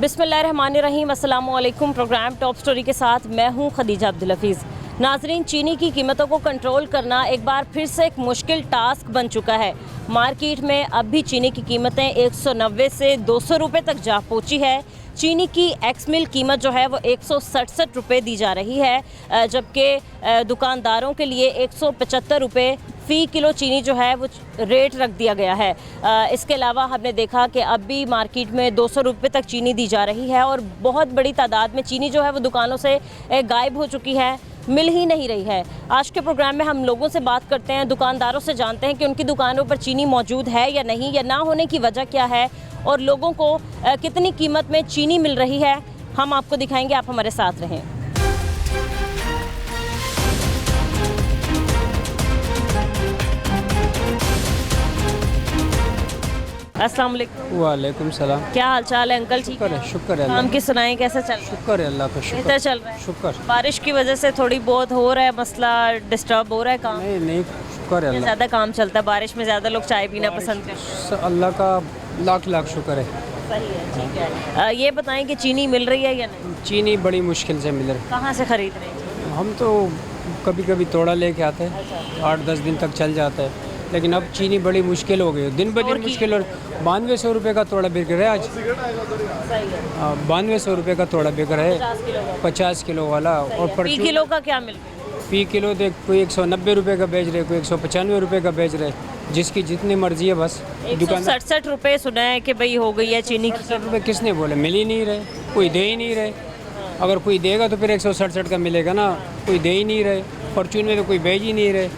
बिस्मिल्लाहिर्रहमानिर्रहीम, अस्सलाम वालेकुम। प्रोग्राम टॉप स्टोरी के साथ मैं हूं खदीजा अब्दुल हफीज़। नाजरीन, चीनी की कीमतों को कंट्रोल करना एक बार फिर से एक मुश्किल टास्क बन चुका है। मार्केट में अब भी चीनी की कीमतें 190 से 200 रुपये तक जा पहुंची है। चीनी की एक्स मिल कीमत जो है वो 167 रुपये दी जा रही है, जबकि दुकानदारों के लिए 175 रुपये फ़ी किलो चीनी जो है वो रेट रख दिया गया है। इसके अलावा हमने देखा कि अब भी मार्केट में 200 रुपये तक चीनी दी जा रही है और बहुत बड़ी तादाद में चीनी जो है वो दुकानों से गायब हो चुकी है, मिल ही नहीं रही है। आज के प्रोग्राम में हम लोगों से बात करते हैं, दुकानदारों से जानते हैं कि उनकी दुकानों पर चीनी मौजूद है या नहीं, या ना होने की वजह क्या है और लोगों को कितनी कीमत में चीनी मिल रही है। हम आपको दिखाएंगे, आप हमारे साथ रहें। अस्सलाम वालेकुम। वालेकुम सलाम। क्या हाल चाल है अंकल? ठीक है, शुक्र है। काम की सुनाएं, कैसा चल रहा है? शुक्र है अल्लाह का, बेहतर चल रहा है। शुक्र। बारिश की वजह से थोड़ी बहुत हो रहा है मसला, डिस्टर्ब हो रहा है काम? नहीं, शुक्र है अल्लाह। ज़्यादा काम चलता है बारिश में, ज़्यादा लोग चाय पीना पसंद करते हैं। अल्लाह का लाख लाख शुक्र है। सही है, ठीक है। ये बताएं कि चीनी मिल रही है या नहीं? चीनी बड़ी मुश्किल से मिल रही कहाँ से खरीद रहे हैं? हम तो कभी कभी तोड़ा लेके आते हैं, 8-10 दिन तक चल जाता है, लेकिन अब चीनी बड़ी मुश्किल हो गई, दिन ब दिन मुश्किल। और 9200 रुपये का तोड़ा बिक रहा है आज। 9200 रुपये का तोड़ा बिक रहा है, 50 किलो वाला। और फी किलो का क्या मिल रहा है? फी किलो तो कोई 190 रुपये का बेच रहे, कोई 195 रुपये का बेच रहे, जिसकी जितनी मर्जी है बस। 167 रुपये सुना है कि भाई हो गई है चीनी की। 67 रुपये किसने बोले? मिल ही नहीं रहे, कोई दे ही नहीं रहे। अगर कोई देगा तो फिर 167 का मिलेगा ना, कोई दे ही नहीं रहे। फॉर्चून में तो कोई भेज ही नहीं रहे,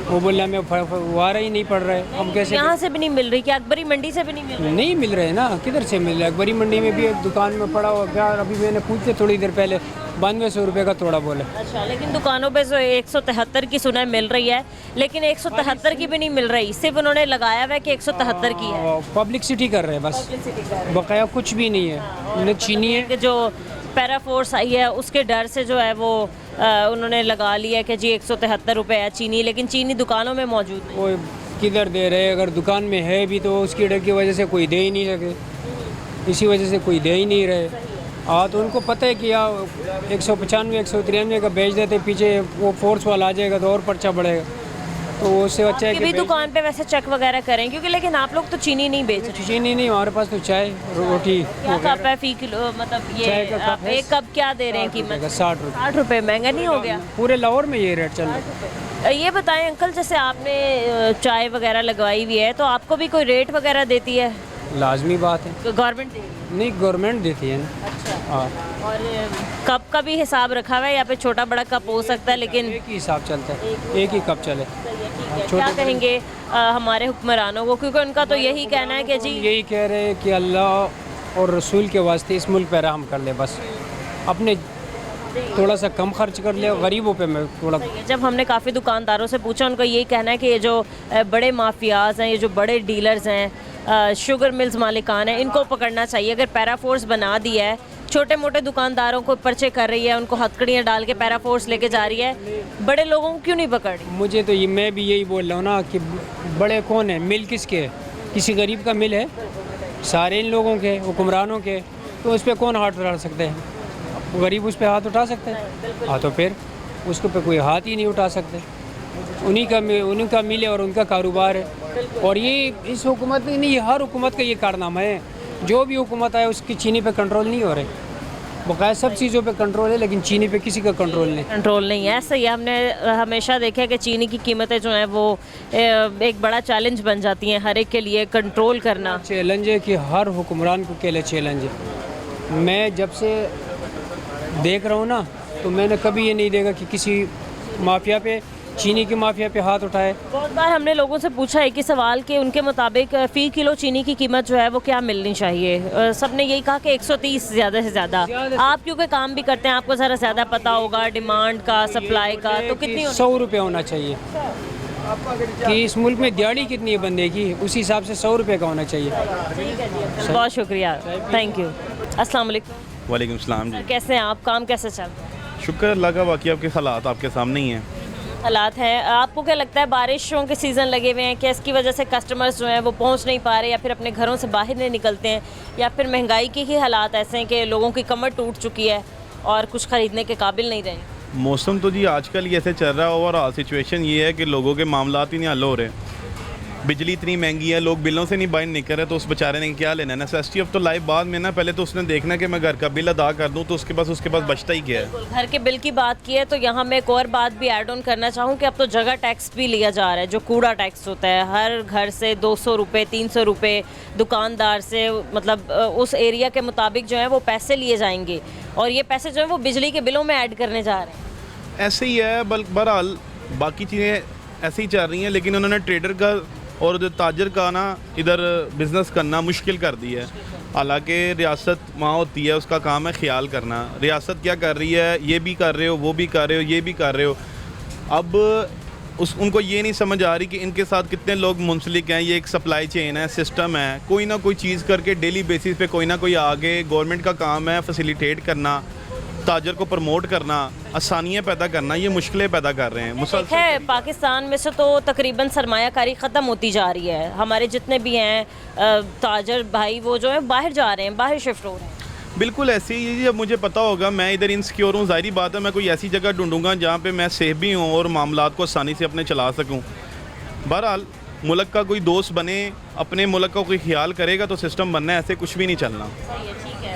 वो बोल रहा हमें वारा ही नहीं पड़ रहा है। हम कैसे? यहाँ से भी नहीं मिल रही क्या? अकबरी मंडी से भी नहीं मिल रही? नहीं मिल रहे ना, किधर से मिल रहा है? अकबरी मंडी में भी एक दुकान में पड़ा हुआ क्या, अभी मैंने पूछते थोड़ी देर पहले 9200 रुपये का तोड़ा बोले। अच्छा, लेकिन दुकानों पे जो 173 की सुना है मिल रही है, लेकिन 173 की भी नहीं मिल रही, सिर्फ उन्होंने लगाया हुआ है कि 173 की है। पब्लिसिटी कर रहे हैं बस, बकाया कुछ भी नहीं है। न चीनी है कि जो पैरा फोर्स आई है उसके डर से जो है वो उन्होंने लगा लिया कि जी 173 रुपये है चीनी, लेकिन चीनी दुकानों में मौजूद नहीं। वो किधर दे रहे? अगर दुकान में है भी तो उसकी डर की वजह से कोई दे ही नहीं सके, इसी वजह से कोई दे ही नहीं रहे। हाँ, तो उनको पता है कि यार 195 193 का बेच देते, पीछे वो फोर्स वाला आ जाएगा तो और पर्चा बढ़ेगा, तो उससे अच्छा है कि दुकान पे वैसे चेक वगैरह करें, क्योंकि लेकिन आप लोग तो चीनी नहीं बेच रहे। चीनी नहीं, हमारे पास तो चाय रोटी। क्या कप है फी किलो? मतलब ये आप एक कप क्या दे रहे हैं कीमत? 60 रुपये। 60 रुपये महंगा नहीं हो गया? पूरे लाहौर में ये रेट चल रहा है। ये बताएं अंकल, जैसे आपने चाय वगैरह लगवाई हुई है तो आपको भी कोई रेट वगैरह देती है? लाजमी बात है। तो गवर्नमेंट नहीं, गवर्नमेंट देती है ना। अच्छा। हाँ। और कप का भी हिसाब रखा हुआ है? या फिर छोटा बड़ा कप हो सकता है, लेकिन एक ही हिसाब चलता है, एक ही कप चले। क्या कहेंगे हमारे हुक्मरानों को, क्योंकि उनका तो यही कहना है कि जी यही कह रहे हैं कि अल्लाह और रसूल के वास्ते इस मुल्क पे रहम कर ले, बस अपने थोड़ा सा कम खर्च कर ले, गरीबों पे मैं थोड़ा। जब हमने काफ़ी दुकानदारों से पूछा, उनको यही कहना है कि ये जो बड़े माफियाज हैं, ये जो बड़े डीलर्स हैं, शुगर मिल्स मालिकान हैं, इनको पकड़ना चाहिए। अगर पैरा फोर्स बना दिया है, छोटे मोटे दुकानदारों को पर्चे कर रही है, उनको हथकड़ियाँ डाल के पैरा फोर्स लेके जा रही है, बड़े लोगों को क्यों नहीं पकड़ रही? मुझे तो ये, मैं भी यही बोल रहा हूँ ना कि बड़े कौन है? मिल किसके है? किसी गरीब का मिल है? सारे इन लोगों के, हुक्मरानों के। तो उस पर कौन हाथ उठा सकते हैं? गरीब उस पर हाथ उठा सकते हैं? हाँ, तो फिर उसके पे कोई हाथ ही नहीं उठा सकते। उन्हीं का मिल है और उनका कारोबार है। और ये इस हुकूमत में नहीं, ये हर हुकूमत का ये कारनामा है। जो भी हुकूमत आए उसकी चीनी पे कंट्रोल नहीं हो रहे। बकाया सब चीज़ों पे कंट्रोल है, लेकिन चीनी पे किसी का कंट्रोल नहीं है। ऐसा ही हमने हमेशा देखा है कि चीनी की कीमतें जो हैं वो एक बड़ा चैलेंज बन जाती हैं हर एक के लिए कंट्रोल करना। चैलेंज है कि हर हुक्मरान के लिए चैलेंज है। मैं जब से देख रहा हूँ ना, तो मैंने कभी ये नहीं देखा कि किसी माफिया पे, चीनी की माफिया पे हाथ उठाए। बहुत बार हमने लोगों से पूछा है कि सवाल के उनके मुताबिक फ़ी किलो चीनी की कीमत जो है वो क्या मिलनी चाहिए। सबने यही कहा कि 130 ज़्यादा से ज़्यादा। आप क्योंकि काम भी करते हैं, आपको ज़रा ज़्यादा पता होगा डिमांड का, सप्लाई का, तो कितनी? 100 रुपये होना चाहिए कि इस मुल्क में दिहाड़ी कितनी है बंदे की, उसी हिसाब से 100 रुपये का होना चाहिए। ठीक है जी, बहुत शुक्रिया, थैंक यू। अस्सलाम वालेकुम। वालेकुम सलाम जी। कैसे हैं आप? काम कैसे चल रहा है? शुक्र अल्लाह का, बाकी आपके हालात आपके सामने ही हैं। हालात हैं। आपको क्या लगता है बारिशों के सीज़न लगे हुए हैं, क्या इसकी वजह से कस्टमर्स जो हैं वो पहुंच नहीं पा रहे, या फिर अपने घरों से बाहर नहीं निकलते हैं, या फिर महंगाई के ही हालात ऐसे हैं कि लोगों की कमर टूट चुकी है और कुछ ख़रीदने के काबिल नहीं रहे? मौसम तो जी आजकल ये ऐसे चल रहा है, ओवरऑल सिचुएशन ये है कि लोगों के मामलात ही नहीं हल हो रहे। बिजली इतनी महंगी है, लोग बिलों से नहीं बाहर निकल रहे, तो उस बेचारे ने क्या लेना है। नेसेसिटी ऑफ तो लाइफ बाद में ना, पहले तो उसने देखना कि मैं घर का बिल अदा कर दूं, तो उसके पास बचता ही क्या है। बिल्कुल, घर के बिल की बात की है तो यहाँ मैं एक और बात भी ऐड ऑन करना चाहूँ कि अब तो जगह टैक्स भी लिया जा रहा है, जो कूड़ा टैक्स होता है। हर घर से 200 रुपये 300 रुपये दुकानदार से, मतलब उस एरिया के मुताबिक जो है वो पैसे लिए जाएंगे, और ये पैसे जो है वो बिजली के बिलों में ऐड करने जा रहे हैं। ऐसे ही है, बहरहाल बाकी चीज़ें ऐसे ही चल रही हैं, लेकिन उन्होंने ट्रेडर का और जो ताजर का ना इधर बिज़नेस करना मुश्किल कर दिया है। हालांकि रियासत वहाँ होती है, उसका काम है ख्याल करना। रियासत क्या कर रही है, ये भी कर रहे हो, वो भी कर रहे हो, ये भी कर रहे हो। अब उनको ये नहीं समझ आ रही कि इनके साथ कितने लोग मुंसलिक हैं। ये एक सप्लाई चेन है, सिस्टम है, कोई ना कोई चीज़ करके डेली बेसिस पे कोई ना कोई आगे। गवर्नमेंट का काम है फैसिलिटेट करना, ताजर को प्रमोट करना, आसानियाँ पैदा करना। ये मुश्किलें पैदा कर रहे हैं मुसलसल। है पाकिस्तान में से तो तकरीबन सरमायाकारी ख़त्म होती जा रही है। हमारे जितने भी हैं ताजर भाई, वो जो है बाहर जा रहे हैं, बाहर शिफ्ट हो रहे हैं। बिल्कुल ऐसे ही जी। अब मुझे पता होगा, मैं इधर इनसिक्योर हूँ, ज़ाहिर बात है मैं कोई ऐसी जगह ढूंढूंगा जहाँ पे मैं सेफ भी हूँ और मामलात को आसानी से अपने चला सकूँ। बहरहाल मुल्क का कोई दोस्त बने, अपने मुल्क का कोई ख्याल करेगा तो सिस्टम बनना है, ऐसे कुछ भी नहीं चलना। सही है, ठीक है।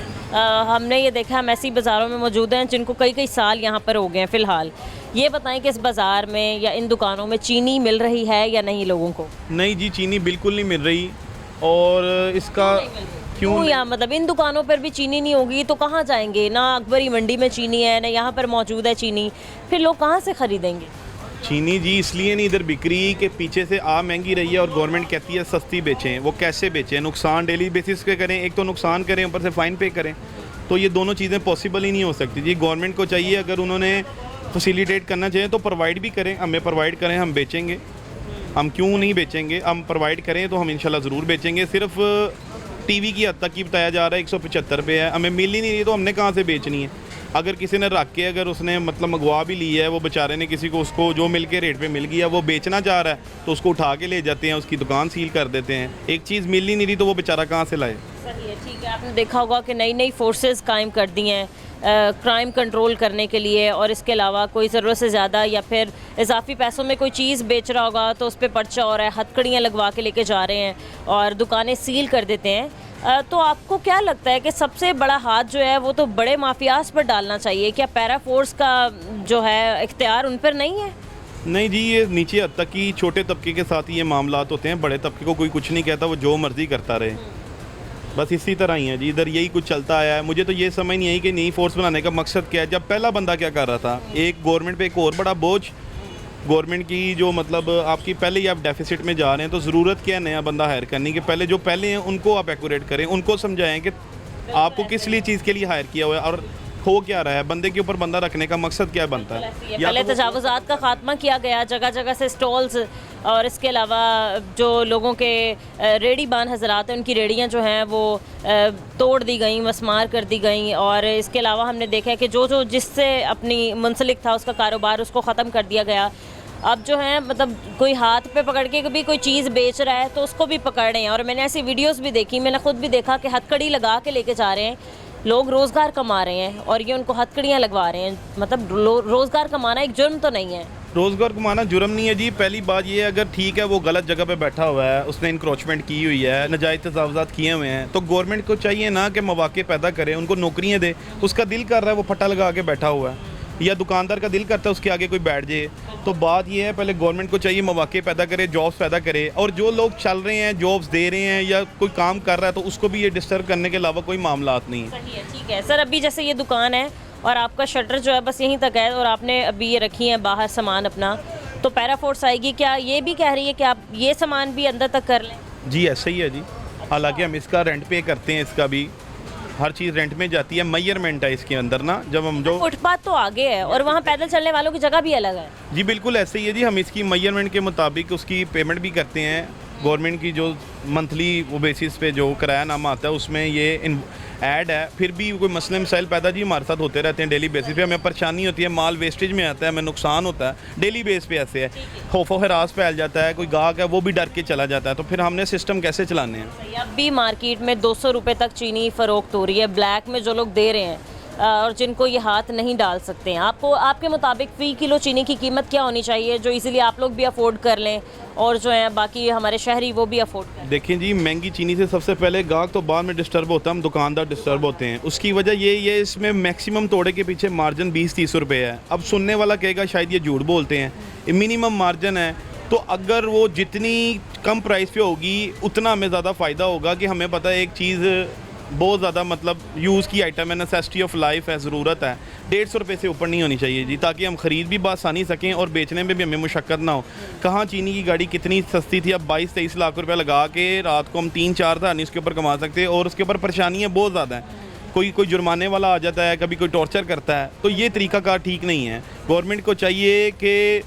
हमने ये देखा, हम ऐसी बाज़ारों में मौजूद हैं जिनको कई कई साल यहाँ पर हो गए हैं फ़िलहाल। ये बताएं कि इस बाज़ार में या इन दुकानों में चीनी मिल रही है या नहीं लोगों को? नहीं जी, चीनी बिल्कुल नहीं मिल रही। और इसका क्यों? या मतलब इन दुकानों पर भी चीनी नहीं होगी तो कहाँ जाएंगे? ना अकबरी मंडी में चीनी है, ना यहाँ पर मौजूद है चीनी, फिर लोग कहाँ से ख़रीदेंगे? चीनी जी इसलिए नहीं इधर बिक रही कि पीछे से महंगी रही है और गवर्नमेंट कहती है सस्ती बेचें। वो कैसे बेचें? नुकसान डेली बेसिस पे करें, एक तो नुकसान करें, ऊपर से फ़ाइन पे करें, तो ये दोनों चीज़ें पॉसिबल ही नहीं हो सकती जी। गवर्नमेंट को चाहिए, अगर उन्होंने फैसिलिटेट करना चाहिए तो प्रोवाइड भी करें, हमें प्रोवाइड करें, हम बेचेंगे। हम क्यों नहीं बेचेंगे? हम प्रोवाइड करें तो हम इंशाल्लाह ज़रूर बेचेंगे। सिर्फ टीवी की हद तक ही बताया जा रहा है 175 रुपये है, हमें मिल ही नहीं रही, तो हमने कहाँ से बेचनी है? अगर किसी ने रख के, अगर उसने मतलब मंगवा भी ली है, वो बेचारे ने किसी को, उसको जो मिल के रेट पे मिल गया, वो बेचना चाह रहा है तो उसको उठा के ले जाते हैं, उसकी दुकान सील कर देते हैं। एक चीज़ मिल ही नहीं रही तो वो बेचारा कहाँ से लाए? सही है, ठीक है। आपने देखा होगा कि नई नई फोर्सेस कायम कर दी हैं क्राइम कंट्रोल करने के लिए, और इसके अलावा कोई ज़रूरत से ज़्यादा या फिर इजाफी पैसों में कोई चीज़ बेच रहा होगा तो उस पर पर्चा हो रहा है, हथकड़ियाँ लगवा के लेके जा रहे हैं और दुकानें सील कर देते हैं। तो आपको क्या लगता है कि सबसे बड़ा हाथ जो है वो तो बड़े माफियाज पर डालना चाहिए? क्या पैरा फोर्स का जो है इख्तियार उन पर नहीं है? नहीं जी, ये नीचे हद तक ही छोटे तबके के साथ ही ये मामलात होते हैं। बड़े तबके को कोई कुछ नहीं कहता, वो जो मर्ज़ी करता रहे। बस इसी तरह ही है जी, इधर यही कुछ चलता आया है। मुझे तो ये समझ नहीं आई कि नई फोर्स बनाने का मकसद क्या है। जब पहला बंदा क्या कर रहा था, एक गवर्नमेंट पे एक और बड़ा बोझ, गवर्नमेंट की जो मतलब आपकी पहले ही आप डेफिसिट में जा रहे हैं, तो ज़रूरत क्या है नया बंदा हायर करने की? पहले जो पहले हैं उनको आप एक्यूरेट करें, उनको समझाएं कि आपको किस लिए चीज़ के लिए हायर किया हुआ है और हो क्या रहा है, बंदे के ऊपर बंदा रखने का मकसद क्या बनता है। पहले तजावुज़ात का खात्मा किया गया, जगह जगह से स्टॉल्स, और इसके अलावा जो लोगों के रेडी बान हजरात हैं उनकी रेडियाँ जो हैं वो तोड़ दी गई, मसमार कर दी गई। और इसके अलावा हमने देखा है कि जो जो जिससे अपनी मुंसलिक था उसका कारोबार, उसको ख़त्म कर दिया गया। अब जो है मतलब कोई हाथ पे पकड़ के भी कोई चीज़ बेच रहा है तो उसको भी पकड़ रहे हैं। और मैंने ऐसी वीडियोस भी देखी, मैंने खुद भी देखा कि हथकड़ी लगा के लेके जा रहे हैं, लोग रोज़गार कमा रहे हैं और ये उनको हथकड़ियाँ लगवा रहे हैं। मतलब रोज़गार कमाना एक जुर्म तो नहीं है? रोज़गार कमाना जुर्म नहीं है जी। पहली बात ये है, अगर ठीक है वो गलत जगह पे बैठा हुआ है, उसने इंक्रोचमेंट की हुई है, नाजायज़ तजावुज़ात किए हुए हैं, तो गवर्नमेंट को चाहिए ना कि मौक़े पैदा करे, उनको नौकरियाँ दे। उसका दिल कर रहा है वो फट्टा लगा के बैठा हुआ है, या दुकानदार का दिल करता है उसके आगे कोई बैठ जाए। तो बात ये है, पहले गवर्नमेंट को चाहिए मौक़े पैदा करे, जॉब्स पैदा करे। और जो लोग चल रहे हैं, जॉब्स दे रहे हैं या कोई काम कर रहा है, तो उसको भी ये डिस्टर्ब करने के अलावा कोई मामलात नहीं है। सही है, ठीक है सर। अभी जैसे ये दुकान है और आपका शटर जो है बस यहीं तक है और आपने अभी ये रखी है बाहर सामान अपना, तो पैरा फोर्स आएगी, क्या ये भी कह रही है कि आप ये सामान भी अंदर तक कर लें? जी ऐसा ही है जी। हालांकि हम इसका रेंट पे करते हैं, इसका भी हर चीज़ रेंट में जाती है, मेजरमेंट है इसके अंदर ना। जब हम जो फुटपाथ तो आगे है और वहाँ पैदल चलने वालों की जगह भी अलग है। जी बिल्कुल ऐसे ही है जी। हम इसकी मेजरमेंट के मुताबिक उसकी पेमेंट भी करते हैं। गवर्नमेंट की जो मंथली वो बेसिस पे जो किराया नामा आता है उसमें ये ऐड है, फिर भी कोई मसले मसाइल पैदा जी हमारे साथ होते रहते हैं डेली बेसिस पे। हमें परेशानी होती है, माल वेस्टेज में आता है, हमें नुकसान होता है डेली बेस पे। ऐसे है खौफो हरास फैल जाता है, कोई गाहक है वो भी डर के चला जाता है, तो फिर हमने सिस्टम कैसे चलाने हैं। सही, अब भी मार्केट में 200 रुपये तक चीनी फ़रोख्त हो रही है, ब्लैक में जो लोग दे रहे हैं और जिनको ये हाथ नहीं डाल सकते हैं। आपको आपके मुताबिक फ़ी किलो चीनी की कीमत क्या होनी चाहिए जो इजीली आप लोग भी अफोर्ड कर लें और जो है बाकी हमारे शहरी वो भी अफोर्ड करें? देखिए जी, महंगी चीनी से सबसे पहले गाहक तो बाद में डिस्टर्ब होता है, हम दुकानदार डिस्टर्ब होते हैं। उसकी वजह ये इसमें मैक्सिमम तोड़े के पीछे मार्जिन 20-30 रुपये है। अब सुनने वाला कहेगा शायद ये झूठ बोलते हैं, ये मिनिमम मार्जिन है। तो अगर वो जितनी कम प्राइस पे होगी उतना हमें ज़्यादा फ़ायदा होगा कि हमें पता है एक चीज़ बहुत ज़्यादा मतलब यूज़ की आइटम है, नेसेसिटी ऑफ लाइफ है, ज़रूरत है, 150 रुपये से ऊपर नहीं होनी चाहिए जी, ताकि हम ख़रीद भी बासानी सकें और बेचने में भी हमें मुशक्क़त ना हो। कहाँ चीनी की गाड़ी कितनी सस्ती थी, अब 22-23 लाख रुपये लगा के रात को हम 3-4 हज़ार नहीं उसके ऊपर कमा सकते, और उसके ऊपर परेशानियाँ बहुत ज़्यादा हैं। कोई जुर्माने वाला आ जाता है, कभी कोई टॉर्चर करता है, तो ये तरीक़ाकार ठीक नहीं है। गवर्नमेंट को चाहिए कि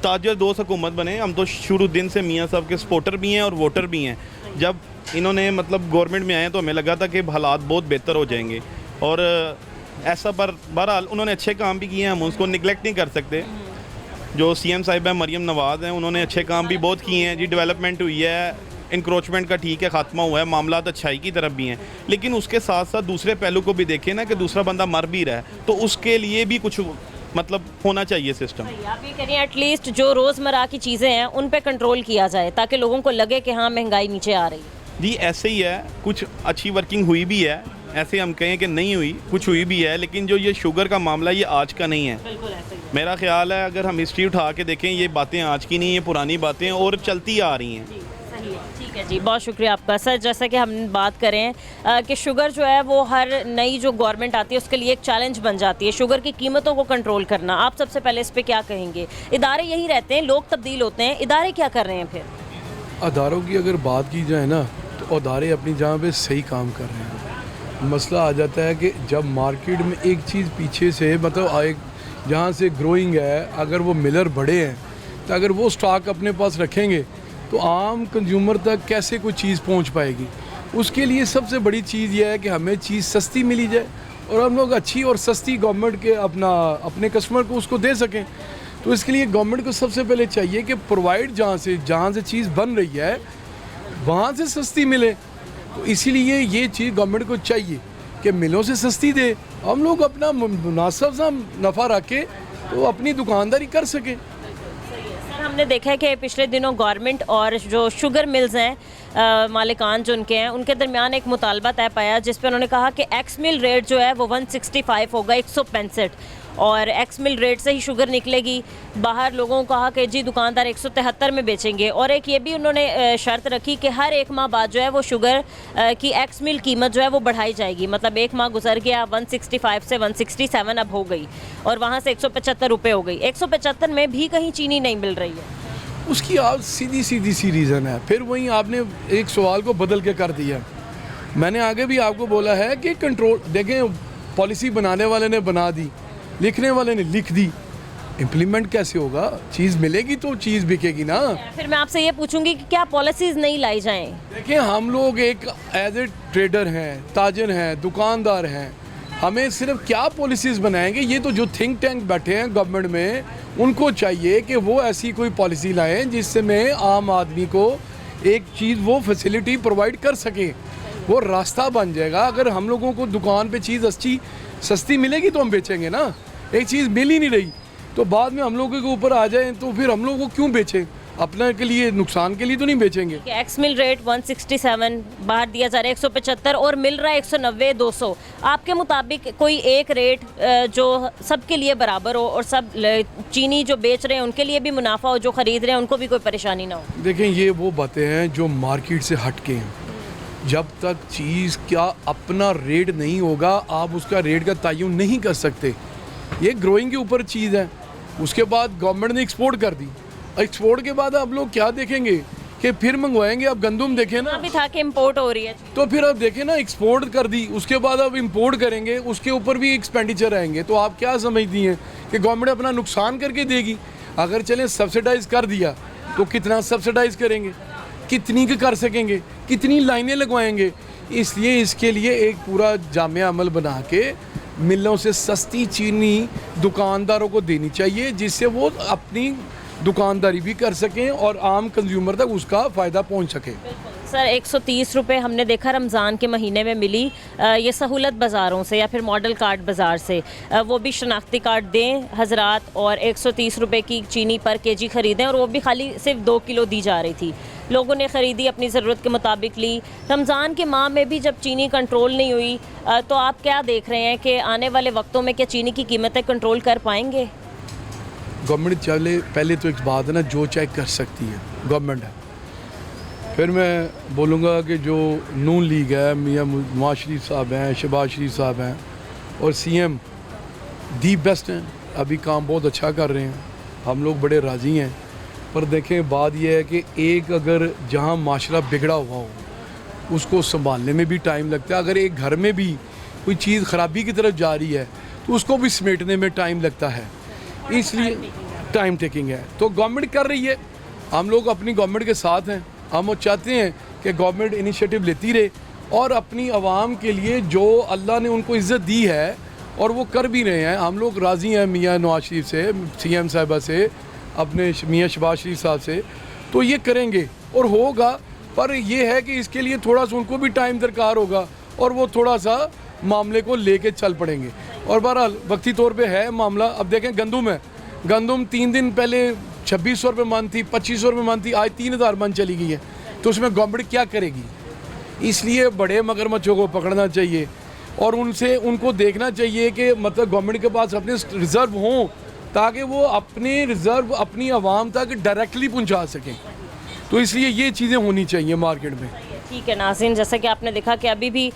ताजर दोस्त हुकूमत बने। हम तो शुरू दिन से मियाँ साहब के सपोर्टर भी हैं और वोटर भी हैं। जब इन्होंने मतलब गवर्नमेंट में आए तो हमें लगा था कि हालात बहुत बेहतर हो जाएंगे, और ऐसा पर बहरहाल उन्होंने अच्छे काम भी किए हैं, हम उसको निगलेक्ट नहीं कर सकते। जो CM साहिब हैं मरियम नवाज़ हैं, उन्होंने अच्छे काम भी बहुत किए हैं जी, डेवलपमेंट हुई है, इंक्रोचमेंट का ठीक है ख़ात्मा हुआ है, मामलात अच्छाई की तरफ भी हैं। लेकिन उसके साथ साथ दूसरे पहलू को भी देखें ना कि दूसरा बंदा मर भी रहा है, तो उसके लिए भी कुछ मतलब होना चाहिए सिस्टम। आप ये करिए एटलीस्ट जो रोज़मर्रा की चीज़ें हैं उन पे कंट्रोल किया जाए ताकि लोगों को लगे कि हाँ महंगाई नीचे आ रही है। जी ऐसे ही है, कुछ अच्छी वर्किंग हुई भी है, ऐसे हम कहें कि नहीं हुई, कुछ हुई भी है, लेकिन जो ये शुगर का मामला ये आज का नहीं है। बिल्कुल ऐसे ही मेरा ख्याल है अगर हम हिस्ट्री उठा के देखें, ये बातें आज की नहीं, ये पुरानी बातें और चलती आ रही हैं। सही है, ठीक है जी, बहुत शुक्रिया आपका सर। जैसा कि हम बात करें कि शुगर जो है वो हर नई जो गवर्नमेंट आती है उसके लिए एक चैलेंज बन जाती है, शुगर की कीमतों को कंट्रोल करना। आप सबसे पहले इस पे क्या कहेंगे? इदारे यही रहते हैं, लोग तब्दील होते हैं, इदारे क्या कर रहे हैं फिर? अदारों की अगर बात की जाए ना तो अदारे अपनी जगह पे सही काम कर रहे हैं। मसला आ जाता है कि जब मार्केट में एक चीज़ पीछे से मतलब एक जहाँ से ग्रोइंग है, अगर वो मिलर बड़े हैं तो अगर वो स्टॉक अपने पास रखेंगे तो आम कंज्यूमर तक कैसे कोई चीज़ पहुंच पाएगी। उसके लिए सबसे बड़ी चीज़ यह है कि हमें चीज़ सस्ती मिली जाए और हम लोग अच्छी और सस्ती गवर्नमेंट के अपने कस्टमर को उसको दे सकें। तो इसके लिए गवर्नमेंट को सबसे पहले चाहिए कि प्रोवाइड जहाँ से चीज़ बन रही है वहाँ से सस्ती मिले। तो इसीलिए ये चीज़ गवर्नमेंट को चाहिए कि मिलों से सस्ती दे, हम लोग अपना मुनासिब सा नफ़ा रख के तो अपनी दुकानदारी कर सकें। सर हमने देखा है कि पिछले दिनों गवर्नमेंट और जो शुगर मिल्स हैं मालिकान जो उनके हैं उनके दरमियान एक मुतालबा तय पाया जिस पे उन्होंने कहा कि एक्स मिल रेट जो है वो 165 होगा, 165, और एक्स मिल रेट से ही शुगर निकलेगी। बाहर लोगों को कहा कि जी दुकानदार 173 में बेचेंगे, और एक ये भी उन्होंने शर्त रखी कि हर एक माह बाद जो है वो शुगर की एक्स मिल कीमत जो है वो बढ़ाई जाएगी। मतलब एक माह गुजर गया, 165 से 167 अब हो गई और वहाँ से 175 रुपये हो गई। 175 में भी कहीं चीनी नहीं मिल रही है। उसकी आप सीधी सी रीज़न है। फिर वहीं आपने एक सवाल को बदल के कर दिया। मैंने आगे भी आपको बोला है कि कंट्रोल देखें, पॉलिसी बनाने वाले ने बना दी, लिखने वाले ने लिख दी, इम्प्लीमेंट कैसे होगा? चीज़ मिलेगी तो चीज़ बिकेगी ना। फिर मैं आपसे ये पूछूंगी कि क्या पॉलिसीज़ नहीं लाई जाएं? देखिए हम लोग एक एज ए ट्रेडर हैं, ताजर हैं, दुकानदार हैं, हमें सिर्फ क्या पॉलिसीज़ बनाएंगे? ये तो जो थिंक टैंक बैठे हैं गवर्नमेंट में उनको चाहिए कि वो ऐसी कोई पॉलिसी लाएं जिससे में आम आदमी को एक चीज़ वो फैसिलिटी प्रोवाइड कर सके, वो रास्ता बन जाएगा। अगर हम लोगों को दुकान पे चीज़ अच्छी सस्ती मिलेगी तो हम बेचेंगे ना। एक चीज़ मिल ही नहीं रही तो बाद में हम लोगों के ऊपर आ जाए तो फिर हम लोग को क्यों बेचें? अपने के लिए नुकसान के लिए तो नहीं बेचेंगे। एक्स मिल रेट 167 बाहर दिया जा रहा है 175 और मिल रहा है 190 200। आपके मुताबिक कोई एक रेट जो सबके लिए बराबर हो और सब चीनी जो बेच रहे हैं उनके लिए भी मुनाफा हो, जो ख़रीद रहे हैं उनको भी कोई परेशानी ना हो? देखें ये वो बातें हैं जो मार्केट से हट के हैं। जब तक चीज़ का अपना रेट नहीं होगा आप उसका रेट का तयन नहीं कर सकते। ये ग्रोइंग के ऊपर चीज़ है। उसके बाद गवर्नमेंट ने एक्सपोर्ट कर दी, एक्सपोर्ट के बाद आप लोग क्या देखेंगे कि फिर मंगवाएंगे। अब गंदम देखें ना, अभी था कि इम्पोर्ट हो रही है तो फिर आप देखें ना, एक्सपोर्ट कर दी उसके बाद अब इंपोर्ट करेंगे, उसके ऊपर भी एक्सपेंडिचर आएंगे। तो आप क्या समझती हैं कि गवर्नमेंट अपना नुकसान करके देगी? अगर चलें सब्सिडाइज़ कर दिया तो कितना सब्सिडाइज़ करेंगे, कितनी के कर सकेंगे, कितनी लाइनें लगवाएंगे? इसलिए इसके लिए एक पूरा जामिया अमल बना के मिलों से सस्ती चीनी दुकानदारों को देनी चाहिए, जिससे वो अपनी दुकानदारी भी कर सकें और आम कंज्यूमर तक उसका फ़ायदा पहुंच सके। सर 130 रुपये हमने देखा रमज़ान के महीने में मिली ये सहूलत बाज़ारों से या फिर मॉडल कार्ड बाज़ार से, वो भी शनाख्ती कार्ड दें हजरात और 130 रुपये की चीनी पर केजी ख़रीदें, और वो भी खाली सिर्फ 2 किलो दी जा रही थी। लोगों ने ख़रीदी, अपनी ज़रूरत के मुताबिक ली। रमज़ान के माह में भी जब चीनी कंट्रोल नहीं हुई, तो आप क्या देख रहे हैं कि आने वाले वक्तों में क्या चीनी की कीमतें कंट्रोल कर पाएंगे? गवर्नमेंट चले, पहले तो एक बात है ना, जो चेक कर सकती है गवर्नमेंट है। फिर मैं बोलूँगा कि जो नून लीग है, मियाँ नवाज शरीफ साहब हैं, शहबाज शरीफ साहब हैं और सीएम दी बेस्ट हैं, अभी काम बहुत अच्छा कर रहे हैं, हम लोग बड़े राज़ी हैं। पर देखें बात यह है कि एक अगर जहाँ माशरा बिगड़ा हुआ हो उसको संभालने में भी टाइम लगता है। अगर एक घर में भी कोई चीज़ ख़राबी की तरफ जा रही है तो उसको भी समेटने में टाइम लगता है, इसलिए टाइम टेकिंग है। तो गवर्नमेंट कर रही है, हम लोग अपनी गवर्नमेंट के साथ हैं। हम चाहते हैं कि गवर्नमेंट इनिशिएटिव लेती रहे और अपनी आवाम के लिए जो अल्लाह ने उनको इज़्ज़त दी है और वो कर भी रहे हैं। हम लोग राज़ी हैं मियाँ नवाज शरीफ से, सीएम साहिबा से, अपने मियाँ शहबाज शरीफ साहब से, तो ये करेंगे और होगा। पर ये है कि इसके लिए थोड़ा सा उनको भी टाइम दरकार होगा और वो थोड़ा सा मामले को लेके चल पड़ेंगे। और बहरहाल वक्ती तौर पे है मामला। अब देखें गंदम है, गंदम 3 दिन पहले 2600 रुपये मन थी, 2500 रुपये मन थी, आज 3000 मन चली गई है। तो उसमें गवर्नमेंट क्या करेगी? इसलिए बड़े मगरमच्छों को पकड़ना चाहिए और उनसे उनको देखना चाहिए कि मतलब गवर्नमेंट के पास अपने रिज़र्व हों ताकि वो अपने रिज़र्व अपनी आवाम तक डायरेक्टली पहुंचा सकें। तो इसलिए ये चीज़ें होनी चाहिए मार्केट में। ठीक है नाज़रीन, जैसा कि आपने देखा कि अभी भी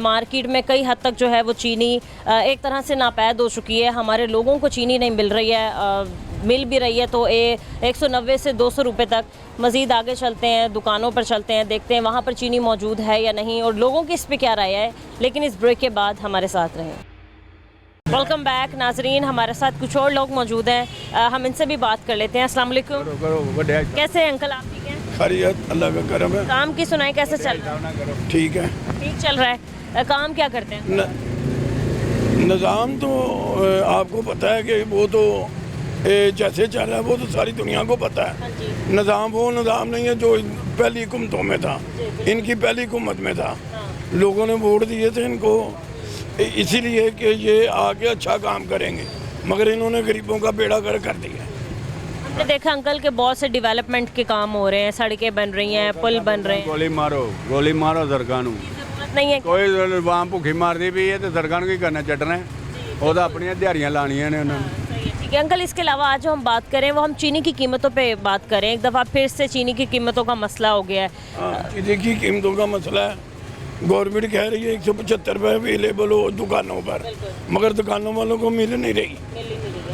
मार्केट में कई हद तक जो है वो चीनी एक तरह से नापैद हो चुकी है। हमारे लोगों को चीनी नहीं मिल रही है, मिल भी रही है तो 190 से 200 रुपये तक। मज़ीद आगे चलते हैं, दुकानों पर चलते हैं, देखते हैं वहाँ पर चीनी मौजूद है या नहीं और लोगों की इस पर क्या राय है। लेकिन इस ब्रेक के बाद हमारे साथ रहें। वेलकम बैक नाजरीन, हमारे साथ कुछ और लोग मौजूद हैं, हम इनसे भी बात कर लेते हैं। अस्सलाम वालेकुम। कैसे हैं अंकल, आप ठीक हैं? खैरियत, अल्लाह का करम है। काम की सुनाई, कैसे चल रहा है? ठीक है, ठीक चल रहा है। काम क्या करते हैं? निज़ाम तो आपको पता है कि वो तो जैसे चल रहा है वो तो सारी दुनिया को पता है। निज़ाम वो निज़ाम नहीं है जो पहली हुकूमतों में था, इनकी पहली हुकूमत में था। लोगों ने वोट दिए थे इनको इसीलिए कि ये आगे अच्छा काम करेंगे, मगर इन्होंने गरीबों का बेड़ा गर्क कर दिया। हमने देखा अंकल के बहुत से डेवलपमेंट के काम हो रहे हैं, सड़कें बन रही हैं, पुल बन रहे हैं। गोली मारो सरकार नूं, जरूरत नहीं है कोई आवाम भुखी मारती भी है तो सरकार की करना चटना है, वो तो अपनी दिहाड़ियाँ लानियाँ ने उन्होंने। ठीक है अंकल, इसके अलावा आज जो हम बात करें वो हम चीनी की कीमतों पे बात करें। एक दफ़ा फिर से चीनी की कीमतों का मसला हो गया है। चीनी की कीमतों का मसला है, गवर्नमेंट कह रही है 175 रुपये अवेलेबल हो दुकानों पर, मगर दुकानों वालों को मिल नहीं रही।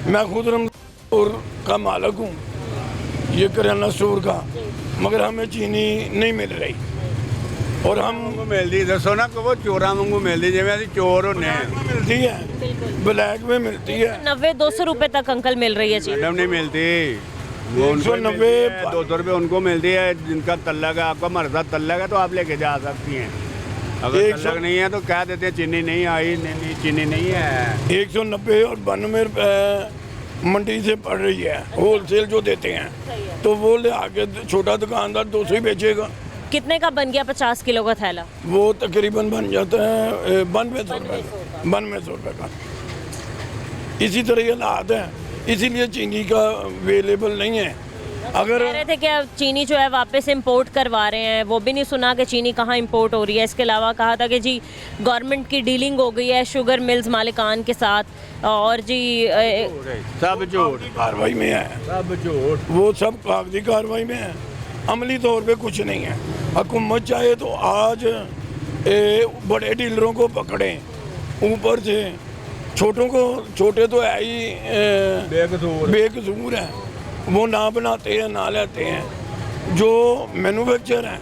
मैं खुद रमज़ान का मालिक हूँ, ये किराना स्टोर का, मगर हमें चीनी नहीं मिल रही। और हम मिलती दसो ना कि वो चोरा वांगू मिलती, जिवें असीं चोर होने मिलती है, ब्लैक में मिलती है। 90-200 रुपये तक अंकल मिल रही है चीनी। मैडम नहीं मिलती, वो 190 200 रुपये उनको मिलती है जिनका तल्लक है। आपका मर्दा तल्लक है तो आप लेके जा सकती हैं, अगर तल्लक नहीं है तो कह देते हैं चीनी नहीं आई, नहीं चीनी नहीं है। 190 और 92 रुपये मंडी से पड़ रही है, होलसेल जो देते हैं, तो वो ले आके छोटा दुकानदार 200 ही बेचेगा। कितने का बन गया 50 किलो का थैला? वो तकरीबन बन जाता है 9200 रुपये का, 9200 रुपये का। इसी तरह ये हालात है, इसीलिए चीनी का अवेलेबल नहीं है। अगर कह रहे थे कि अब चीनी जो है वापस इंपोर्ट करवा रहे हैं, वो भी नहीं सुना कि चीनी कहाँ इंपोर्ट हो रही है। इसके अलावा कहा था कि जी गवर्नमेंट की डीलिंग हो गई है शुगर मिल्स मालिकान के साथ और जी सब झूठ कार्रवाई में है, सब झूठ, वो सब कागजी कार्रवाई में है, अमली तौर पे कुछ नहीं है। हुकूमत चाहे तो आज बड़े डीलरों को पकड़ें, ऊपर से छोटे तो है ही बेकसूर है, वो ना बनाते हैं ना लेते हैं। जो मैन्युफैक्चर हैं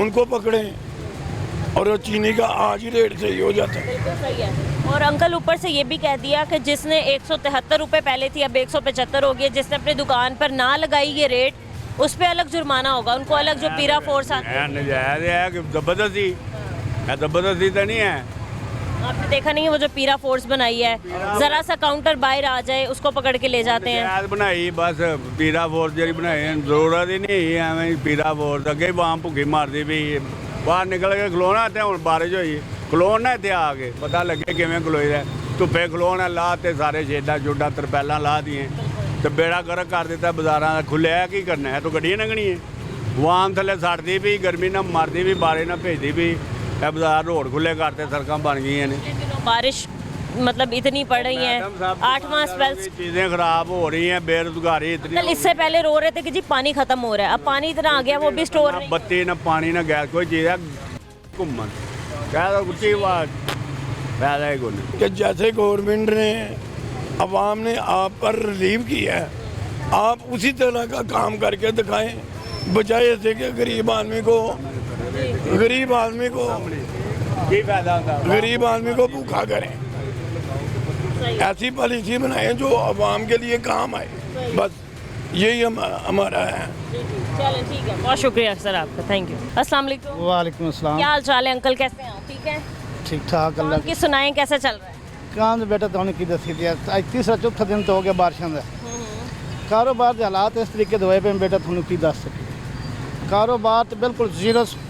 उनको पकड़ें और चीनी का आज ही रेट सही हो जाता है। बिल्कुल सही है। और अंकल ऊपर से ये भी कह दिया कि जिसने 173 रुपये पहले थी अब 175 हो गई, जिसने अपनी दुकान पर ना लगाई ये रेट उस पर अलग जुर्माना होगा, उनको अलग जो पीरा फोर्स आता है। नजायज है कि जबरदस्ती है ज़बरदस्ती तो नहीं है। आपने देखा नहीं है वो जो पीरा फोर्स बनाई है, जरा सा काउंटर बाहर आ जाए उसको पकड़ के ले जाते हैं। शायद बनाई बस पीरा फोर्स जी बनाई, जरूरत ही नहीं एवं पीरा फोर्स अगे बाम भुखी मारती भी बाहर निकल के खलोना तो हूँ बारिश हुई खलोना इतने आ के पता लगे किमें खलोई है धुप्पे खलोना ला ते सारे शेडा चुडा तरपैला ला दिए तो बेड़ा गर्क कर दिता बाजारा खुले की करना है तो गड्डियाँ लंघनी है वाम थले सड़ती भी गर्मी ना मरती भी बारिश ना भेजती भी बाजार रोड खुले करते सड़क बन गई ने बारिश मतलब इतनी पड़ रही है, 8वां स्पेल। चीज़ें खराब हो रही हैं, बेरोजगारी इतनी। कल इससे पहले रो रहे थे कि जी पानी खत्म हो रहा है, अब पानी इतना आ गया वो भी स्टोर ना नहीं। बत्ती ना पानी ना गैस कोई चीज़ है घूमन कह दो कुछ फायदा ही कोई कि जैसे गवर्नमेंट ने अवाम ने आप पर रिलीव किया है, आप उसी तरह का काम करके दिखाएं, बजाय ऐसे कि गरीब आदमी को की फायदा होता गरीब आदमी को भूखा करें। ऐसी पॉलिसी बनाएं जो अवाम के लिए काम आए, बस यही हमारा है। चलो ठीक है, बहुत शुक्रिया सर आपका, थैंक यू। अस्सलाम वालेकुम। वालेकुम अस्सलाम। क्या हाल चाल है अंकल, कैसे हैं आप? ठीक है, ठीक ठाक अल्लाह की सुनाएं कैसा चल रहा है? काम तो बेटा तुहानू की दसी दिया, अज तीसरा चौथा दिन तो हो गया बारिशों का। कारोबार के हालात इस तरीके दे होए पे बेटा तुहानू की दस सके। कारोबार तो बिल्कुल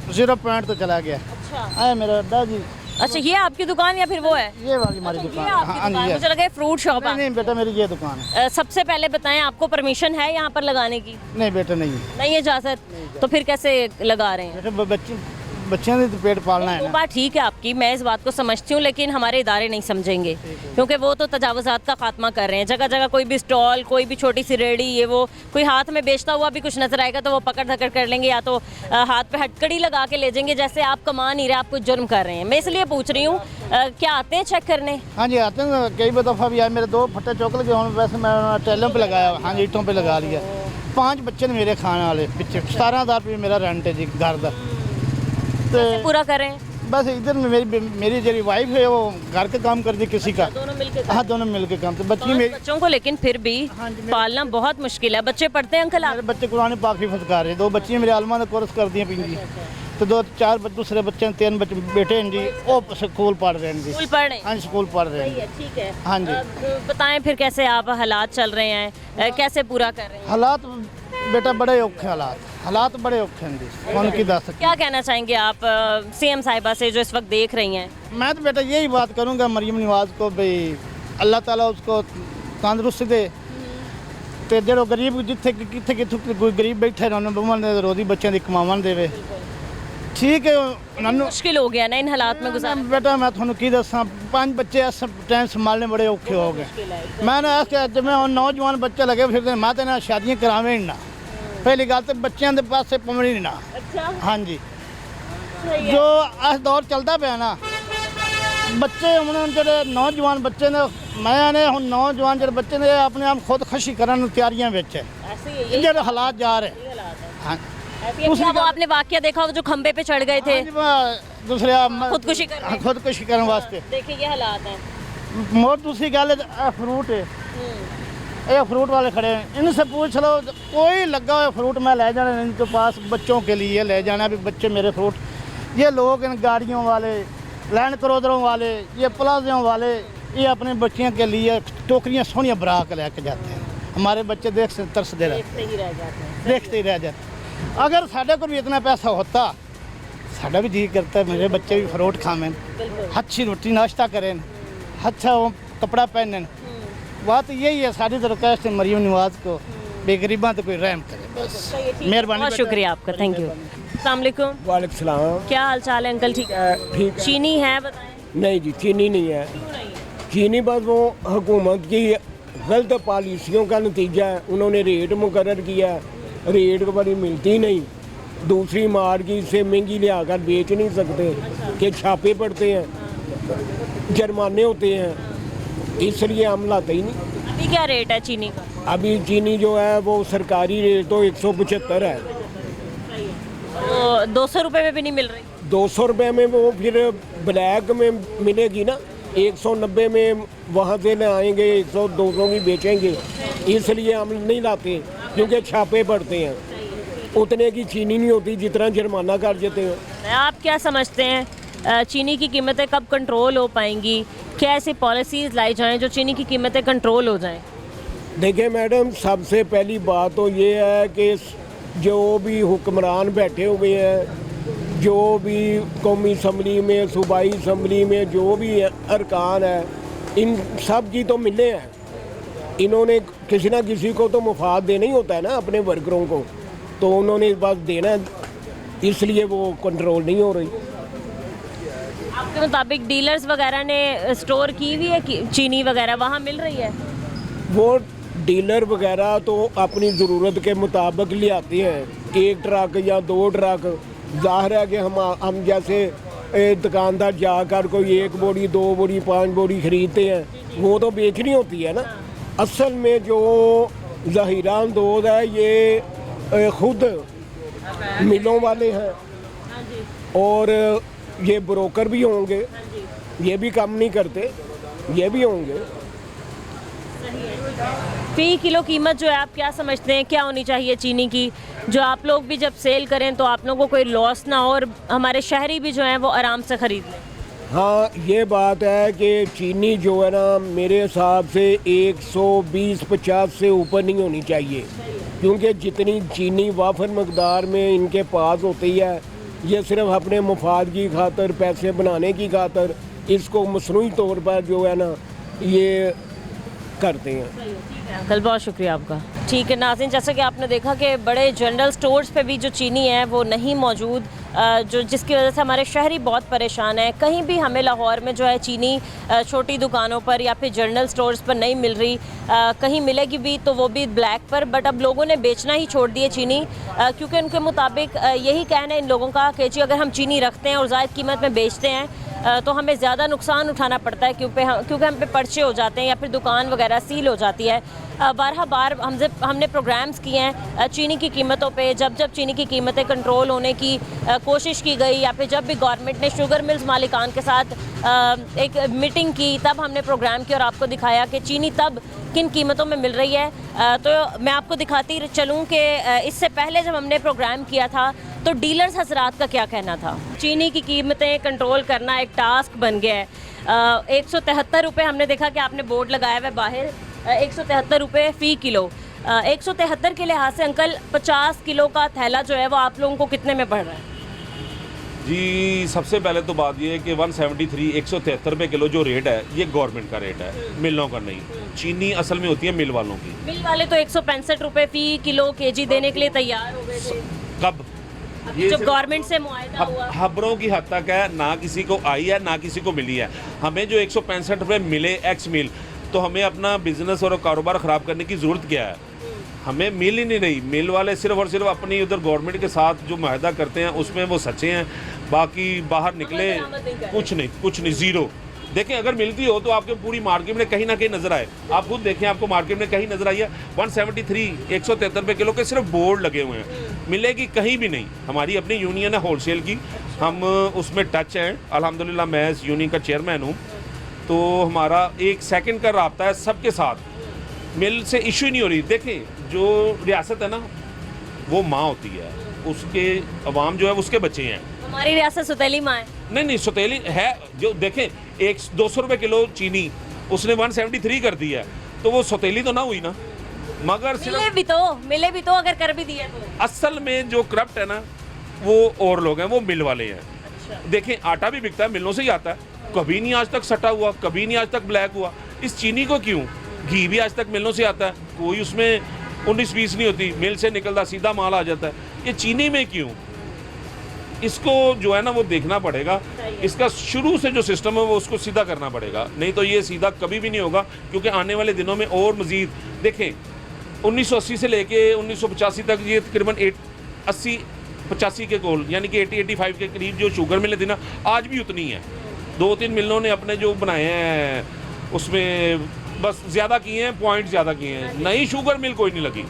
जीरो पॉइंट तो चला गया। अच्छा आए मेरा अड्डा जी, अच्छा, ये आपकी दुकान या फिर वो है? ये वाली हमारी ये दुकान। आपकी हाँ दुकान, जी, मुझे लगा फ्रूट शॉप नहीं है। नहीं बेटा मेरी ये दुकान है। सबसे पहले बताएं आपको परमिशन है यहाँ पर लगाने की? नहीं बेटा नहीं नहीं है इजाजत, तो फिर कैसे लगा रहे हैं? बेटा बच्चों ने तो पेट पालना है वो ना। बात ठीक है आपकी, मैं इस बात को समझती हूँ, लेकिन हमारे इदारे नहीं समझेंगे क्योंकि वो तो तजावुज़ात का खात्मा कर रहे हैं। जगह जगह कोई भी स्टॉल, कोई भी छोटी सी रेडी, ये वो कोई हाथ में बेचता हुआ भी कुछ नजर आएगा तो वो पकड़ धकड़ कर लेंगे, या तो हाथ पे हटकड़ी लगा के ले जाएंगे, जैसे आप कमा नहीं रहे, आप कुछ जुर्म कर रहे हैं। मैं इसलिए पूछ रही हूँ, क्या आते हैं चेक करने? हाँ जी आते हैं, कई दफ़ा भी आए, मेरे 2 फट्टे चौक लगे हूँ, वैसे मैं टेलों पे लगाया, हाँ जी ईंटों पे लगा लिया। 5 बच्चे ने मेरे खाने वाले, पीछे 17,000 रुपये मेरा रेंट है जी घर का। कैसे पूरा करें? बस इधर में मेरी जो वाइफ है वो घर का काम करती किसी का। दोनों मिलकर? हाँ दोनों मिलके काम। तो बच्ची 5 मेरी, बच्चों को लेकिन फिर भी हाँ जी, पालना बहुत मुश्किल है। बच्चे पढ़ते हैं अंकल आप? मेरे बच्चे कुरान पाक हिफ्ज़ कर रहे हैं। 2 बच्चियाँ मेरे आलमा ने कोर्स कर दिए पिंगी, तो 2-4 दूसरे बच्चे 3 बच्चे बेटे हैं जी, वो स्कूल पढ़ रहे हैं जी। स्कूल पढ़ रहे हैं? हाँ स्कूल पढ़ रहे सही हैं। है, ठीक है। हाँ जी। अब बताएं फिर कैसे आप हालात चल रहे हैं, कैसे पूरा कर रहे हैं? हालात बेटा बड़े औखे, हालात बड़े औखे हैं जी, उनकी दस। क्या कहना चाहेंगे आप सीएम साहिबा से जो इस वक्त देख रही हैं? मैं तो बेटा यही बात करूँगा मरीम नवाज को, भाई अल्लाह ताला उसको तंदरुस्त दे, तो जो गरीब जिथे कितने कोई गरीब बैठे ने उन्होंने रोजी बच्चों की कमावन देवे। ठीक है उन्होंने मुश्किल हो गया ना इन हालात में गुजारना। बेटा मैं थोड़ा की दसा, 5 बच्चे इस टाइम संभालने बड़े औखे हो गए। मैंने जब मैं नौजवान बच्चे लगे फिर मैं तो शादियाँ करावे ना, पहली गल तो बच्चों के पासे पवनी ना। अच्छा, हाँ जी, जो अस दौर चलता पाया ना, बच्चे हूँ जो नौजवान बच्चे ने, मैं हूँ नौजवान जो बच्चे ने अपने आप खुदकशी करने तैयारियां ऐसे ही है, जो हालात जा रहे ये हालात है। हाँ ऐसे ही है। क्या वो आपने वाकया देखा वो जो खंबे पे चढ़ गए थे हाँ जी, मैं दूसरे खुदकुशी कर रहे हैं? खुदकशी करने वास्ते। देखिए ये हालात हैं। मोर दूसरी गल है फ्रूट है, ये फ्रूट वाले खड़े हैं, इनसे पूछ लो कोई लगा हुआ फ्रूट मैं ले जाना इनके पास, बच्चों के लिए ले जाना भी बच्चे मेरे फ्रूट। ये लोग इन गाड़ियों वाले, लैंड क्रूजरों वाले, ये प्लाजों वाले, ये अपने बच्चियों के लिए टोकरियाँ सोनियाँ बरा के लेके जाते हैं। हमारे बच्चे देख से तरसते रहते, देखते ही रह जाते हैं। देखते ही रह जाते। अगर साढ़े को भी इतना पैसा होता, साढ़ा भी जी करता है मेरे बच्चे भी फ्रूट खावें, अच्छी रोटी नाश्ता करें, अच्छा वो कपड़ा पहनें। बात यही है, सारी दरख्वास्त है मरीम नवाज को, बेगरीबा तो कोई रहम करे, बस मेहरबानी। बहुत शुक्रिया आपका, थैंक यू। अस्सलाम वालेकुम। वालेकुम सलाम। क्या हाल चाल है अंकल? ठीक है। ठीक। चीनी है बताएं? नहीं जी चीनी नहीं है, चीनी बस वो हुकूमत की गलत पॉलिसियों का नतीजा है। उन्होंने रेट मुकर्रर किया, रेट बड़ी मिलती नहीं, दूसरी मार्केट से महंगी ले आकर बेच नहीं सकते कि छापे पड़ते हैं, जुर्माने होते हैं, इसलिए हम लाते ही नहीं। अभी क्या रेट है चीनी का? अभी चीनी जो है वो सरकारी रेट तो 175 है, तो 200 रुपये में भी नहीं मिल रही? 200 रुपये में वो फिर ब्लैक में मिलेगी ना, 190 में वहाँ से ले आएंगे, 100-200 की बेचेंगे, इसलिए हम नहीं लाते क्योंकि छापे पड़ते हैं। उतने की चीनी नहीं होती जितना जुर्माना कर देते हैं। आप क्या समझते हैं चीनी की कीमतें कब कंट्रोल हो पाएंगी? क्या ऐसी पॉलिसीज़ लाई जाएं जो चीनी की कीमतें कंट्रोल हो जाएं? देखिए मैडम, सबसे पहली बात तो ये है कि जो भी हुक्मरान बैठे हुए हैं, जो भी कौमी असम्बली में, सूबाई असम्बली में जो भी अरकान है, इन सब की तो मिले हैं। इन्होंने किसी ना किसी को तो मुफाद देना ही होता है ना अपने वर्करों को, तो उन्होंने बस देना है, इसलिए वो कंट्रोल नहीं हो रही। आपके मुताबिक डीलर्स वगैरह ने स्टोर की हुई है कि चीनी वगैरह वहाँ मिल रही है? वो डीलर वगैरह तो अपनी ज़रूरत के मुताबिक ले आते हैं, 1 ट्रक या 2 ट्रक। ज़ाहिर है कि हम जैसे दुकानदार जाकर कोई 1 बोरी 2 बोरी 5 बोरी ख़रीदते हैं, वो तो बेचनी होती है ना। असल में जो ज़हीरा अंदोज़ है ये ख़ुद मिलों वाले हैं, और ये ब्रोकर भी होंगे, ये भी काम नहीं करते, ये भी होंगे। फ़ी किलो कीमत जो है आप क्या समझते हैं क्या होनी चाहिए चीनी की, जो आप लोग भी जब सेल करें तो आप लोगों को कोई लॉस ना हो और हमारे शहरी भी जो हैं वो आराम से ख़रीद लें? हाँ, ये बात है कि चीनी जो है ना, मेरे हिसाब से 120-50 से ऊपर नहीं होनी चाहिए, क्योंकि जितनी चीनी वाफर मकदार में इनके पास होती है, ये सिर्फ अपने मुफाद की खातर, पैसे बनाने की खातर इसको मसनूई तौर पर जो है ना ये करते हैं। अंकल बहुत शुक्रिया आपका। ठीक है नाज़रीन, जैसा कि आपने देखा कि बड़े जनरल स्टोर्स पे भी जो चीनी है वो नहीं मौजूद, जो जिसकी वजह से हमारे शहरी बहुत परेशान है। कहीं भी हमें लाहौर में जो है चीनी छोटी दुकानों पर या फिर जनरल स्टोर्स पर नहीं मिल रही, कहीं मिलेगी भी तो वो भी ब्लैक पर। बट अब लोगों ने बेचना ही छोड़ दिए चीनी, क्योंकि उनके मुताबिक यही कहना है इन लोगों का कि जी अगर हम चीनी रखते हैं और ज़ायद कीमत में बेचते हैं तो हमें ज़्यादा नुकसान उठाना पड़ता है, क्योंकि हम पे पर्चे हो जाते हैं या फिर दुकान वगैरह सील हो जाती है। बार हमने प्रोग्राम्स किए हैं चीनी की कीमतों पे। जब जब चीनी की कीमतें कंट्रोल होने की कोशिश की गई या फिर जब भी गवर्नमेंट ने शुगर मिल्स मालिकान के साथ एक मीटिंग की, तब हमने प्रोग्राम किया और आपको दिखाया कि चीनी तब किन कीमतों में मिल रही है। तो मैं आपको दिखाती चलूँ कि इससे पहले जब हमने प्रोग्राम किया था तो डीलर्स हजरात का क्या कहना था। चीनी की कीमतें कंट्रोल करना एक टास्क बन गया है। 173 रुपये हमने देखा कि आपने बोर्ड लगाया हुआ है बाहर, 173 रुपये फ़ी किलो। 173 के लिहाज से अंकल 50 किलो का थैला जो है वो आप लोगों को कितने में पड़ रहा है? जी सबसे पहले तो बात ये है कि 173 173 रुपये किलो जो रेट है ये गवर्नमेंट का रेट है, मिलों का नहीं। चीनी असल में होती है मिल वालों की। मिल वाले तो 165 रुपये फ़ी किलो केजी देने के लिए तैयार हो गए थे। कब? ये जब गवर्नमेंट से मुआहदा हुआ, खबरों की हद तक है, ना किसी को आई है ना किसी को मिली है। हमें जो 165 रुपये मिले एक्स मिल, तो हमें अपना बिजनेस और कारोबार ख़राब करने की ज़रूरत क्या है? हमें मिल ही नहीं रही। मिल वाले सिर्फ और सिर्फ अपनी उधर गवर्नमेंट के साथ जो मुआहदा करते हैं उसमें वो सच्चे हैं, बाकी बाहर निकले कुछ नहीं, ज़ीरो। देखें अगर मिलती हो तो आपके पूरी मार्केट में कहीं ना कहीं नज़र आए। आप खुद देखें, आपको मार्केट में कहीं नज़र आई है 173 173 रुपये किलो के सिर्फ बोर्ड लगे हुए हैं, मिलेगी कहीं भी नहीं। हमारी अपनी यूनियन है होलसेल की, हम उसमें टच हैं अल्हम्दुलिल्लाह। मैं इस यूनियन का चेयरमैन हूँ, तो हमारा 1 सेकंड का रब्ता है सबके साथ। मिल से इशू ही नहीं हो रही। देखें जो रियासत है ना वो माँ होती है, उसके अवाम जो है उसके बच्चे हैं। हमारी रियासत सौतेली माँ है। नहीं सौतेली है। जो देखें 200 रुपये किलो चीनी उसने 173 कर दी है, तो वो सौतेली तो ना हुई ना। मगर मिले भी तो अगर कर भी दिया तो असल में जो करप्ट है ना वो और लोग हैं, वो मिल वाले हैं। अच्छा। देखें आटा भी बिकता है, मिलों से ही आता है, कभी नहीं आज तक सटा हुआ, कभी नहीं आज तक ब्लैक हुआ। इस चीनी को क्यों? घी भी आज तक मिलों से आता है, कोई उसमें 19-20 नहीं होती, मिल से निकलता सीधा माल आ जाता है। ये चीनी में क्यों? इसको जो है ना वो देखना पड़ेगा। इसका शुरू से जो सिस्टम है वो उसको सीधा करना पड़ेगा, नहीं तो ये सीधा कभी भी नहीं होगा। क्योंकि आने वाले दिनों में और मज़ीद देखें 1980 से लेके 1985 तक ये तकरीबन 80-85 के गोल यानी कि 80-85 के करीब जो शुगर मिलें थी ना, आज भी उतनी है। 2-3 मिलों ने अपने जो बनाए हैं उसमें बस ज़्यादा किए हैं, पॉइंट ज़्यादा किए हैं, नई शुगर मिल कोई नहीं लगी।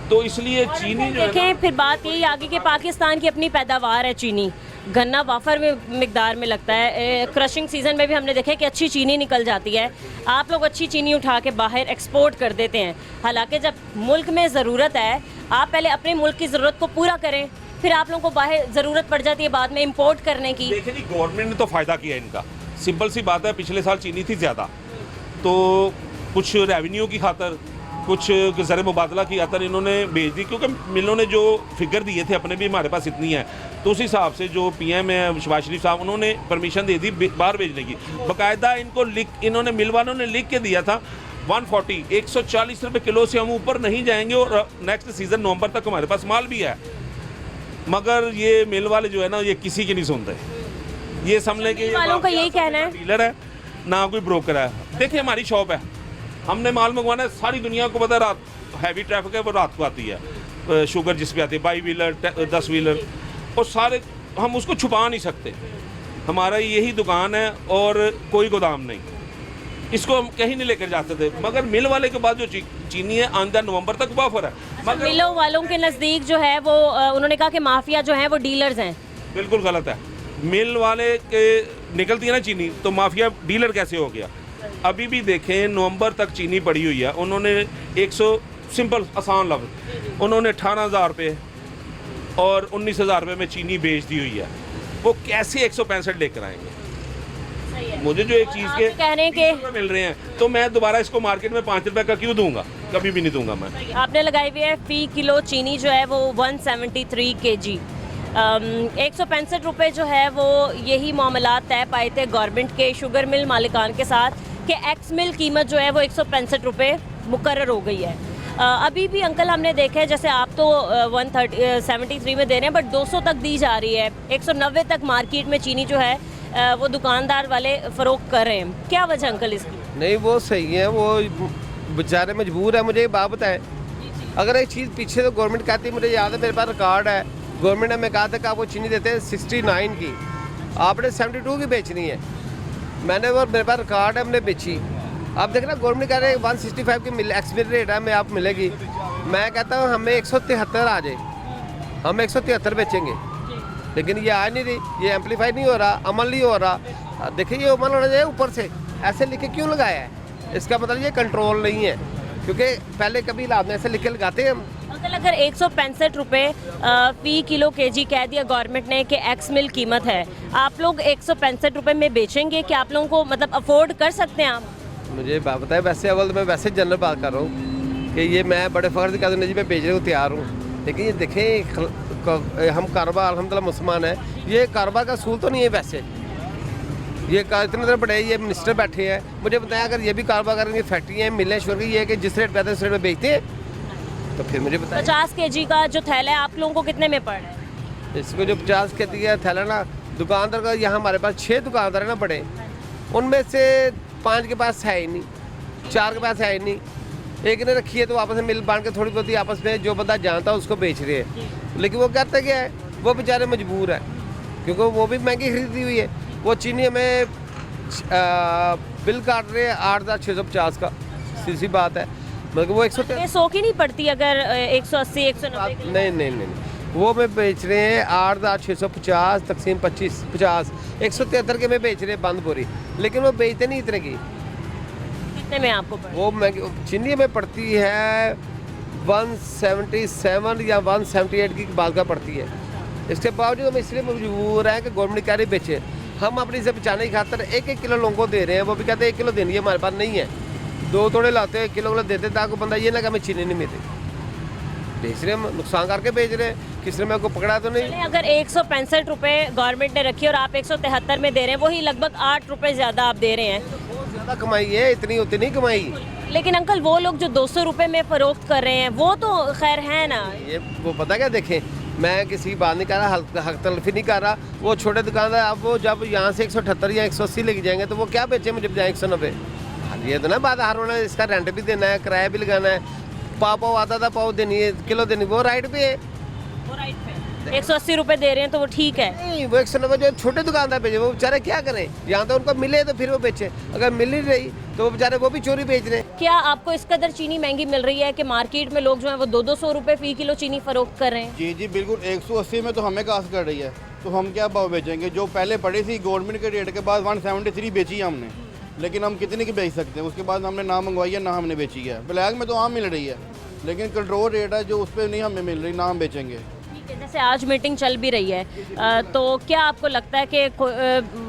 तो इसलिए चीनी जो देखें फिर बात यही आगे कि पाकिस्तान की अपनी पैदावार है चीनी, गन्ना वाफर में मिकदार में लगता है। क्रशिंग सीज़न में भी हमने देखा कि अच्छी चीनी निकल जाती है। आप लोग अच्छी चीनी उठा के बाहर एक्सपोर्ट कर देते हैं, हालांकि जब मुल्क में ज़रूरत है आप पहले अपने मुल्क की ज़रूरत को पूरा करें, फिर आप लोगों को बाहर ज़रूरत पड़ जाती है बाद में इंपोर्ट करने की। देखिए जी, गवर्नमेंट ने तो फ़ायदा किया इनका, सिंपल सी बात है। पिछले साल चीनी थी ज़्यादा, तो कुछ रेवेन्यू की खातर, कुछ ज़र मुबादला की खातर इन्होंने भेज दी, क्योंकि मिलों ने जो फिगर दिए थे अपने भी हमारे पास इतनी है, तो उस हिसाब से जो PM है शहबाज शरीफ साहब, उन्होंने परमिशन दे दी बाहर भेजने की। बाकायदा इनको इन्होंने मिल वालों ने लिख के दिया था 140 रुपये किलो से हम ऊपर नहीं जाएंगे, और नेक्स्ट सीज़न नवंबर तक हमारे पास माल भी है। मगर ये मिल वाले जो है ना, ये किसी की नहीं सुनते। ये समझ के वालों का यही कहना है, डीलर है ना कोई ब्रोकर है। देखिए हमारी शॉप है, हमने माल मंगवाना है, सारी दुनिया को पता है रात हैवी ट्रैफिक है वो रात को आती है, शुगर जिस पे आती है 22 व्हीलर 10 व्हीलर, और सारे हम उसको छुपा नहीं सकते। हमारा यही दुकान है और कोई गोदाम नहीं, इसको हम कहीं नहीं लेकर जाते थे। मगर मिल वाले के बाद जो चीनी है आंदा नवंबर तक बफर है। मगर मिलों वालों के नज़दीक जो है वो उन्होंने कहा कि माफिया जो है वो डीलर्स हैं। बिल्कुल गलत है। मिल वाले के निकलती है ना चीनी, तो माफिया डीलर कैसे हो गया? अभी भी देखें, नवंबर तक चीनी पड़ी हुई है, उन्होंने 100 सिंपल आसान लफ्ज़, उन्होंने 18,000 रुपये और 19,000 रुपये में चीनी बेच दी हुई है। वो कैसे 165 लेकर आएंगे? मुझे जो एक चीज़ के कह रहे हैं कि मिल रहे हैं, तो मैं दोबारा इसको मार्केट में 5 रुपये का क्यों दूंगा? कभी भी नहीं दूंगा मैं। आपने लगाई हुई है फी किलो चीनी जो है वो 173 kg, 165 रुपये जो है वो यही मामलात तय पाए थे गवर्नमेंट के शुगर मिल मालिकान के साथ कि एक्स मिल कीमत जो है वो 165 रुपये मुकर्रर हो गई है। अभी भी अंकल हमने देखा है, जैसे आप तो 173 में दे रहे हैं, बट 200 तक दी जा रही है, 190 तक मार्केट में चीनी जो है वो दुकानदार वाले फ़रोख्त कर रहे हैं। क्या वजह अंकल इसकी? नहीं, वो सही है, वो बेचारे मजबूर है। मुझे एक बात बताएं, अगर एक चीज़ पीछे तो गवर्नमेंट कहती है, मुझे याद है मेरे पास रिकॉर्ड है, गवर्नमेंट ने हमें कहा था कि आपको चीनी देते हैं 69 की, आपने 72 की बेचनी है। मैंने वो मेरे पास रिकॉर्ड है, हमने बेची। अब देखना गवर्नमेंट कह रहे हैं 165 की एक्स मिल रेट है, हमें आप मिलेगी। मैं कहता हूँ हमें 173 आ जाए, हम 173 बेचेंगे, लेकिन ये आ नहीं रही, ये एम्पलीफाई नहीं हो रहा, अमल नहीं हो रहा। देखिए ये अमल होना चाहिए ऊपर से, ऐसे लिखे क्यों लगाया है? इसका मतलब ये कंट्रोल नहीं है, क्योंकि पहले कभी लाभ में ऐसे लिखे लगाते हैं हम। अंकल अगर 165 रुपये फी किलो kg कह दिया गवर्नमेंट ने कि एक्स मिल कीमत है, आप लोग 165 रुपये में बेचेंगे कि आप लोगों को मतलब अफोर्ड कर सकते हैं आप? मुझे बात बताए, वैसे अव्वल मैं वैसे जनरल बात कर रहा हूँ कि ये मैं बड़े फ़ख्र से कहता हूँ जी मैं बेचने को तैयार हूँ, लेकिन ये देखें हम कारोबार अल्हम्दुलिल्लाह मुसलमान है, ये कारोबार का असूल तो नहीं है। वैसे ये इतने देर बड़े ये मिनिस्टर बैठे हैं, मुझे बताया अगर ये भी कारोबार करेंगे, फैक्ट्रियाँ मिलें शुगर की, ये है कि जिस रेट पे आते हैं उस रेट में बेचते हैं, तो फिर मुझे बताया 50 kg का जो थैला है आप लोगों को कितने में पड़ रहा है? इसको जो 50 के दिया थैला ना, दुकानदार का यहाँ हमारे पास 6 दुकानदार है ना बड़े, उनमें से 5 के पास है ही नहीं, 4 के पास है ही नहीं, एक ने रखी है तो आपस में मिल बांध के थोड़ी बहुत ही आपस में जो बंदा जानता है उसको बेच रहे हैं। लेकिन वो करते क्या है, वो बेचारे मजबूर है, क्योंकि वो भी महंगी खरीदी हुई है। वो चीनी हमें बिल काट रहे हैं 8,650 का, सीधी बात है, मतलब वो 100 की नहीं पड़ती अगर 180 190? नहीं, वो में बेच रहे हैं 8,650 तकसीम 50 173 के में बेच रहे हैं बंद बोरी, लेकिन वो बेचते नहीं इतने की। कितने में आपको पड़? वो महंगी चीनी में पड़ती है 177 या 178 की बात का पड़ती है। इसके बावजूद हम इसलिए मजबूर हैं कि गवर्नमेंट कह रही बेचे, हम अपनी से बचाने की खातर 1-1 किलो लोगों को दे रहे हैं, वो भी कहते हैं 1 किलो देनी है, हमारे पास नहीं है, 2 तोड़े लाते हैं 1 किलो देते ताकि बंदा ये ना कि हमें चीनी नहीं मिलती, बेच रहे हम, नुकसान करके बेच रहे हैं, किसी ने मेरे को पकड़ा तो नहीं। अगर 165 रुपये गवर्नमेंट ने रखी और आप 173 में दे रहे हैं, वही लगभग 8 रुपये ज़्यादा आप दे रहे हैं। बहुत ज़्यादा कमाई है, इतनी होती नहीं कमाई। लेकिन अंकल वो लोग जो 200 रुपये में फ़रोख्त कर रहे हैं वो तो खैर है ना, ये वो पता क्या, देखें मैं किसी की बात नहीं कर रहा, हक तलफी नहीं कर रहा, वो छोटे दुकानदार आप वो जब यहाँ से 178 या 180 लेके जाएंगे तो वो क्या बेचे मुझे बजाय 190। ये तो ना बात हर होना, इसका रेंट भी देना है, किराया भी लगाना है, पाव आधा पाव देनी है, किलो देनी, वो राइट पे है, वो राइट पे 180 रुपये दे रहे हैं तो वो ठीक है। नहीं वो 190 जो छोटे दुकानदार बेचे वो बेचारे क्या करें, यहाँ तो उनको मिले तो फिर वो बेचे, अगर मिल ही रही तो वो बेचारे वो भी चोरी बेच रहे हैं। क्या आपको इस कदर चीनी महंगी मिल रही है कि मार्केट में लोग जो है वो 200 रुपये फी किलो चीनी फरोख्त कर रहे हैं? जी बिल्कुल, 180 में तो हमें कास्ट कर रही है, तो हम क्या भाव बेचेंगे? जो पहले पड़ी थी गवर्नमेंट के रेट के बाद 173 बेची है हमने, लेकिन हम कितने की बेच सकते हैं? उसके बाद हमने ना मंगवाई है ना हमने बेची है। ब्लैक में तो आम मिल रही है, लेकिन कंट्रोल रेट है जो उस पर नहीं हमें मिल रही, ना हम बेचेंगे। जैसे आज मीटिंग चल भी रही है, तो क्या आपको लगता है कि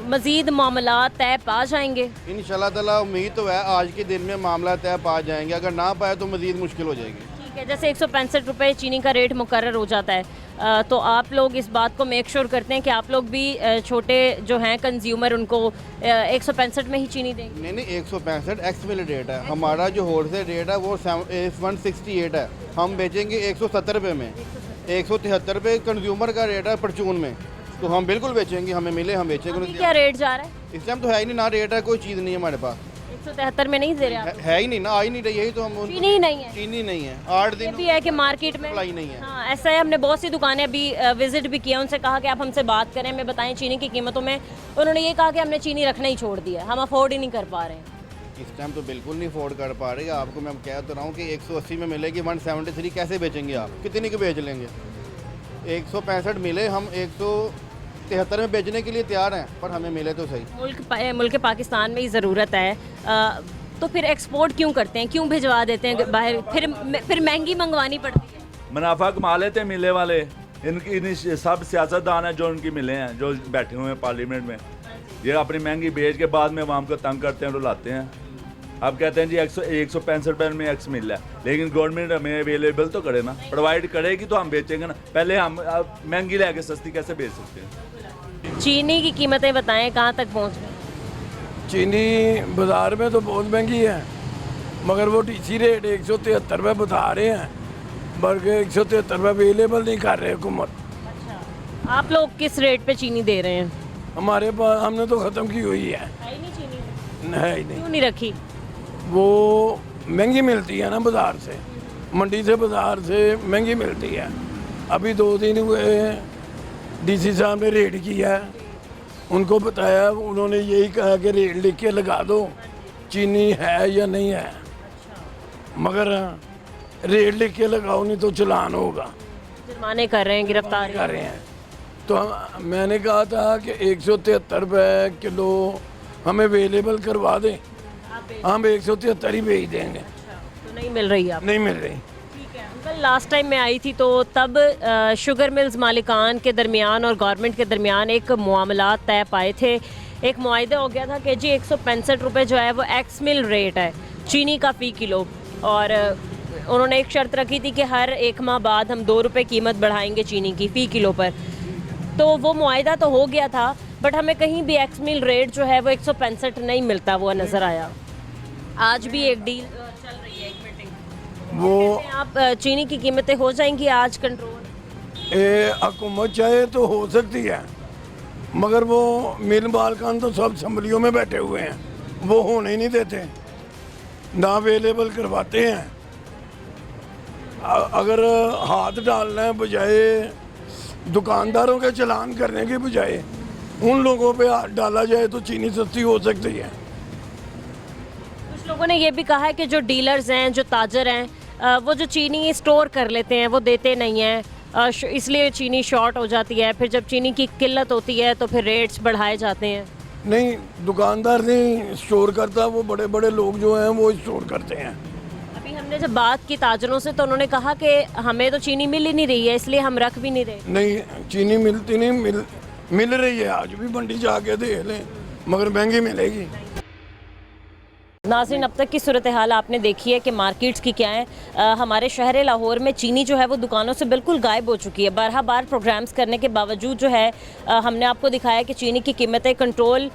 मज़ीद मामला तय पा जाएंगे? इंशाल्लाह ताला उम्मीद तो है आज के दिन में मामला तय पा जाएंगे, अगर ना पाए तो मज़ीद मुश्किल हो जाएगी। ठीक है, जैसे 165 रुपये चीनी का रेट मुकर्रर हो जाता है, तो आप लोग इस बात को मेक श्योर करते हैं कि आप लोग भी छोटे जो हैं कंज्यूमर उनको 165 में ही चीनी देंगे? नहीं 165 एक्स मिल रेट है, हमारा जो होलसेल रेट है वो 168 है, हम बेचेंगे 170 रुपये में, 173 रुपये कंज्यूमर का रेट है परचून में, तो हम बिल्कुल बेचेंगे, हमें मिले हम बेचेंगे। क्या रेट जा रहा है इस टाइम? तो है ही नहीं, ना रेट है, कोई चीज़ नहीं है हमारे पास। 173 में नहीं दे रहे आप? है ही नहीं ना, आ ही नहीं रही, यही तो हम चीनी ही नहीं है। चीनी नहीं है, 8 दिन भी है कि मार्केट में सप्लाई नहीं है। हाँ, ऐसा है, हमने बहुत सी दुकानें अभी विजिट भी किया, उनसे कहा कि आप हमसे बात करें, हमें बताएं चीनी की कीमतों में, उन्होंने ये कहा कि हमने चीनी रखना ही छोड़ दिया, हम अफोर्ड ही नहीं कर पा रहे हैं। इस टाइम तो बिल्कुल नहीं अफोर्ड कर पा रही, आपको मैं कह तो रहा हूँ कि 180 में मिलेगी, 173 कैसे बेचेंगे आप, कितनी की बेच लेंगे? 165 मिले, हम 173 में बेचने के लिए तैयार हैं, पर हमें मिले तो सही। मुल्क पाकिस्तान में ही ज़रूरत है, तो फिर एक्सपोर्ट क्यों करते हैं, क्यों भिजवा देते हैं बाहर, फिर महंगी मंगवानी पड़ती है? मुनाफा कमा लेते हैं मिले वाले, इनकी सब सियासतदान हैं जो उनकी मिले हैं, जो बैठे हुए हैं पार्लियामेंट में, ये अपनी महंगी बेच के बाद में आवाम को तंग करते हैं, रुलाते हैं। अब कहते हैं जी 165 रुपये में एक्स मिल रहा है, लेकिन गवर्नमेंट हमें अवेलेबल तो करे ना, प्रोवाइड करेगी तो हम बेचेंगे ना, पहले हम महंगी ले आके सस्ती कैसे बेच सकते हैं? चीनी की कीमतें बताएं कहाँ तक पहुँच गई? चीनी बाज़ार में तो बहुत महंगी है, मगर वो टीसी रेट 173 रुपये बता रहे हैं, बल्कि 173 रुपये अवेलेबल नहीं कर रहे हुकूमत। अच्छा, आप लोग किस रेट पे चीनी दे रहे हैं? हमारे पास हमने तो ख़त्म की हुई है, ही नहीं चीनी? है ही नहीं। क्यों नहीं रखी? वो महंगी मिलती है ना बाज़ार से, मंडी से बाज़ार से महंगी मिलती है। अभी 2 दिन हुए डीसी साहब ने रेड किया है, उनको बताया, उन्होंने यही कहा कि रेट लिख के लगा दो, चीनी है या नहीं है, मगर रेट लिख के लगाओ नहीं तो चलान होगा, जुर्माने कर रहे हैं, गिरफ्तार कर रहे हैं। तो मैंने कहा था कि 173 रुपये किलो हमें अवेलेबल करवा दें, हम 173 ही भेज देंगे। तो नहीं मिल रही आप? नहीं मिल रही। ठीक है अंकल, लास्ट टाइम मैं आई थी तो तब शुगर मिल्स मालिकान के दरमियान और गवर्नमेंट के दरमियान एक मामला तय पाए थे, एक मुआहदा हो गया था कि जी 165 रुपये जो है वो एक्स मिल रेट है चीनी का फ़ी किलो, और उन्होंने एक शर्त रखी थी कि हर 1 माह बाद हम 2 रुपये कीमत बढ़ाएंगे चीनी की फ़ी किलो पर। तो वो मुआहदा तो हो गया था, बट हमें कहीं भी एक्स मिल रेट जो है वो 165 नहीं मिलता हुआ नज़र आया। आज भी एक डील चल रही है, एक मीटिंग, वो आप चीनी की कीमतें हो जाएंगी आज कंट्रोल? हुकूमत चाहे तो हो सकती है, मगर वो मिल मालकान तो सब असम्बलियों में बैठे हुए हैं, वो होने ही नहीं देते, ना अवेलेबल करवाते हैं। अगर हाथ डालना है बजाय दुकानदारों के चलान करने के बजाय उन लोगों पे हाथ डाला जाए तो चीनी सस्ती हो सकती है। कुछ लोगों ने ये भी कहा है कि जो डीलर्स हैं, जो ताजर हैं, वो जो चीनी स्टोर कर लेते हैं वो देते नहीं हैं, इसलिए चीनी शॉर्ट हो जाती है, फिर जब चीनी की किल्लत होती है तो फिर रेट्स बढ़ाए जाते हैं। नहीं, दुकानदार नहीं स्टोर करता, वो बड़े बड़े लोग जो हैं वो स्टोर करते हैं। अभी हमने जब बात की ताजरों से तो उन्होंने कहा कि हमें तो चीनी मिल ही नहीं रही है, इसलिए हम रख भी नहीं रहे। नहीं, चीनी मिलती नहीं, मिल रही है, आज भी मंडी जाके देख लें, मगर महंगी मिलेगी। नाज़रीन, अब तक की सूरत हाल आपने देखी है कि मार्केट्स की क्या है। हमारे शहर लाहौर में चीनी जो है वो दुकानों से बिल्कुल गायब हो चुकी है। बार प्रोग्राम्स करने के बावजूद जो है हमने आपको दिखाया कि चीनी की कीमतें कंट्रोल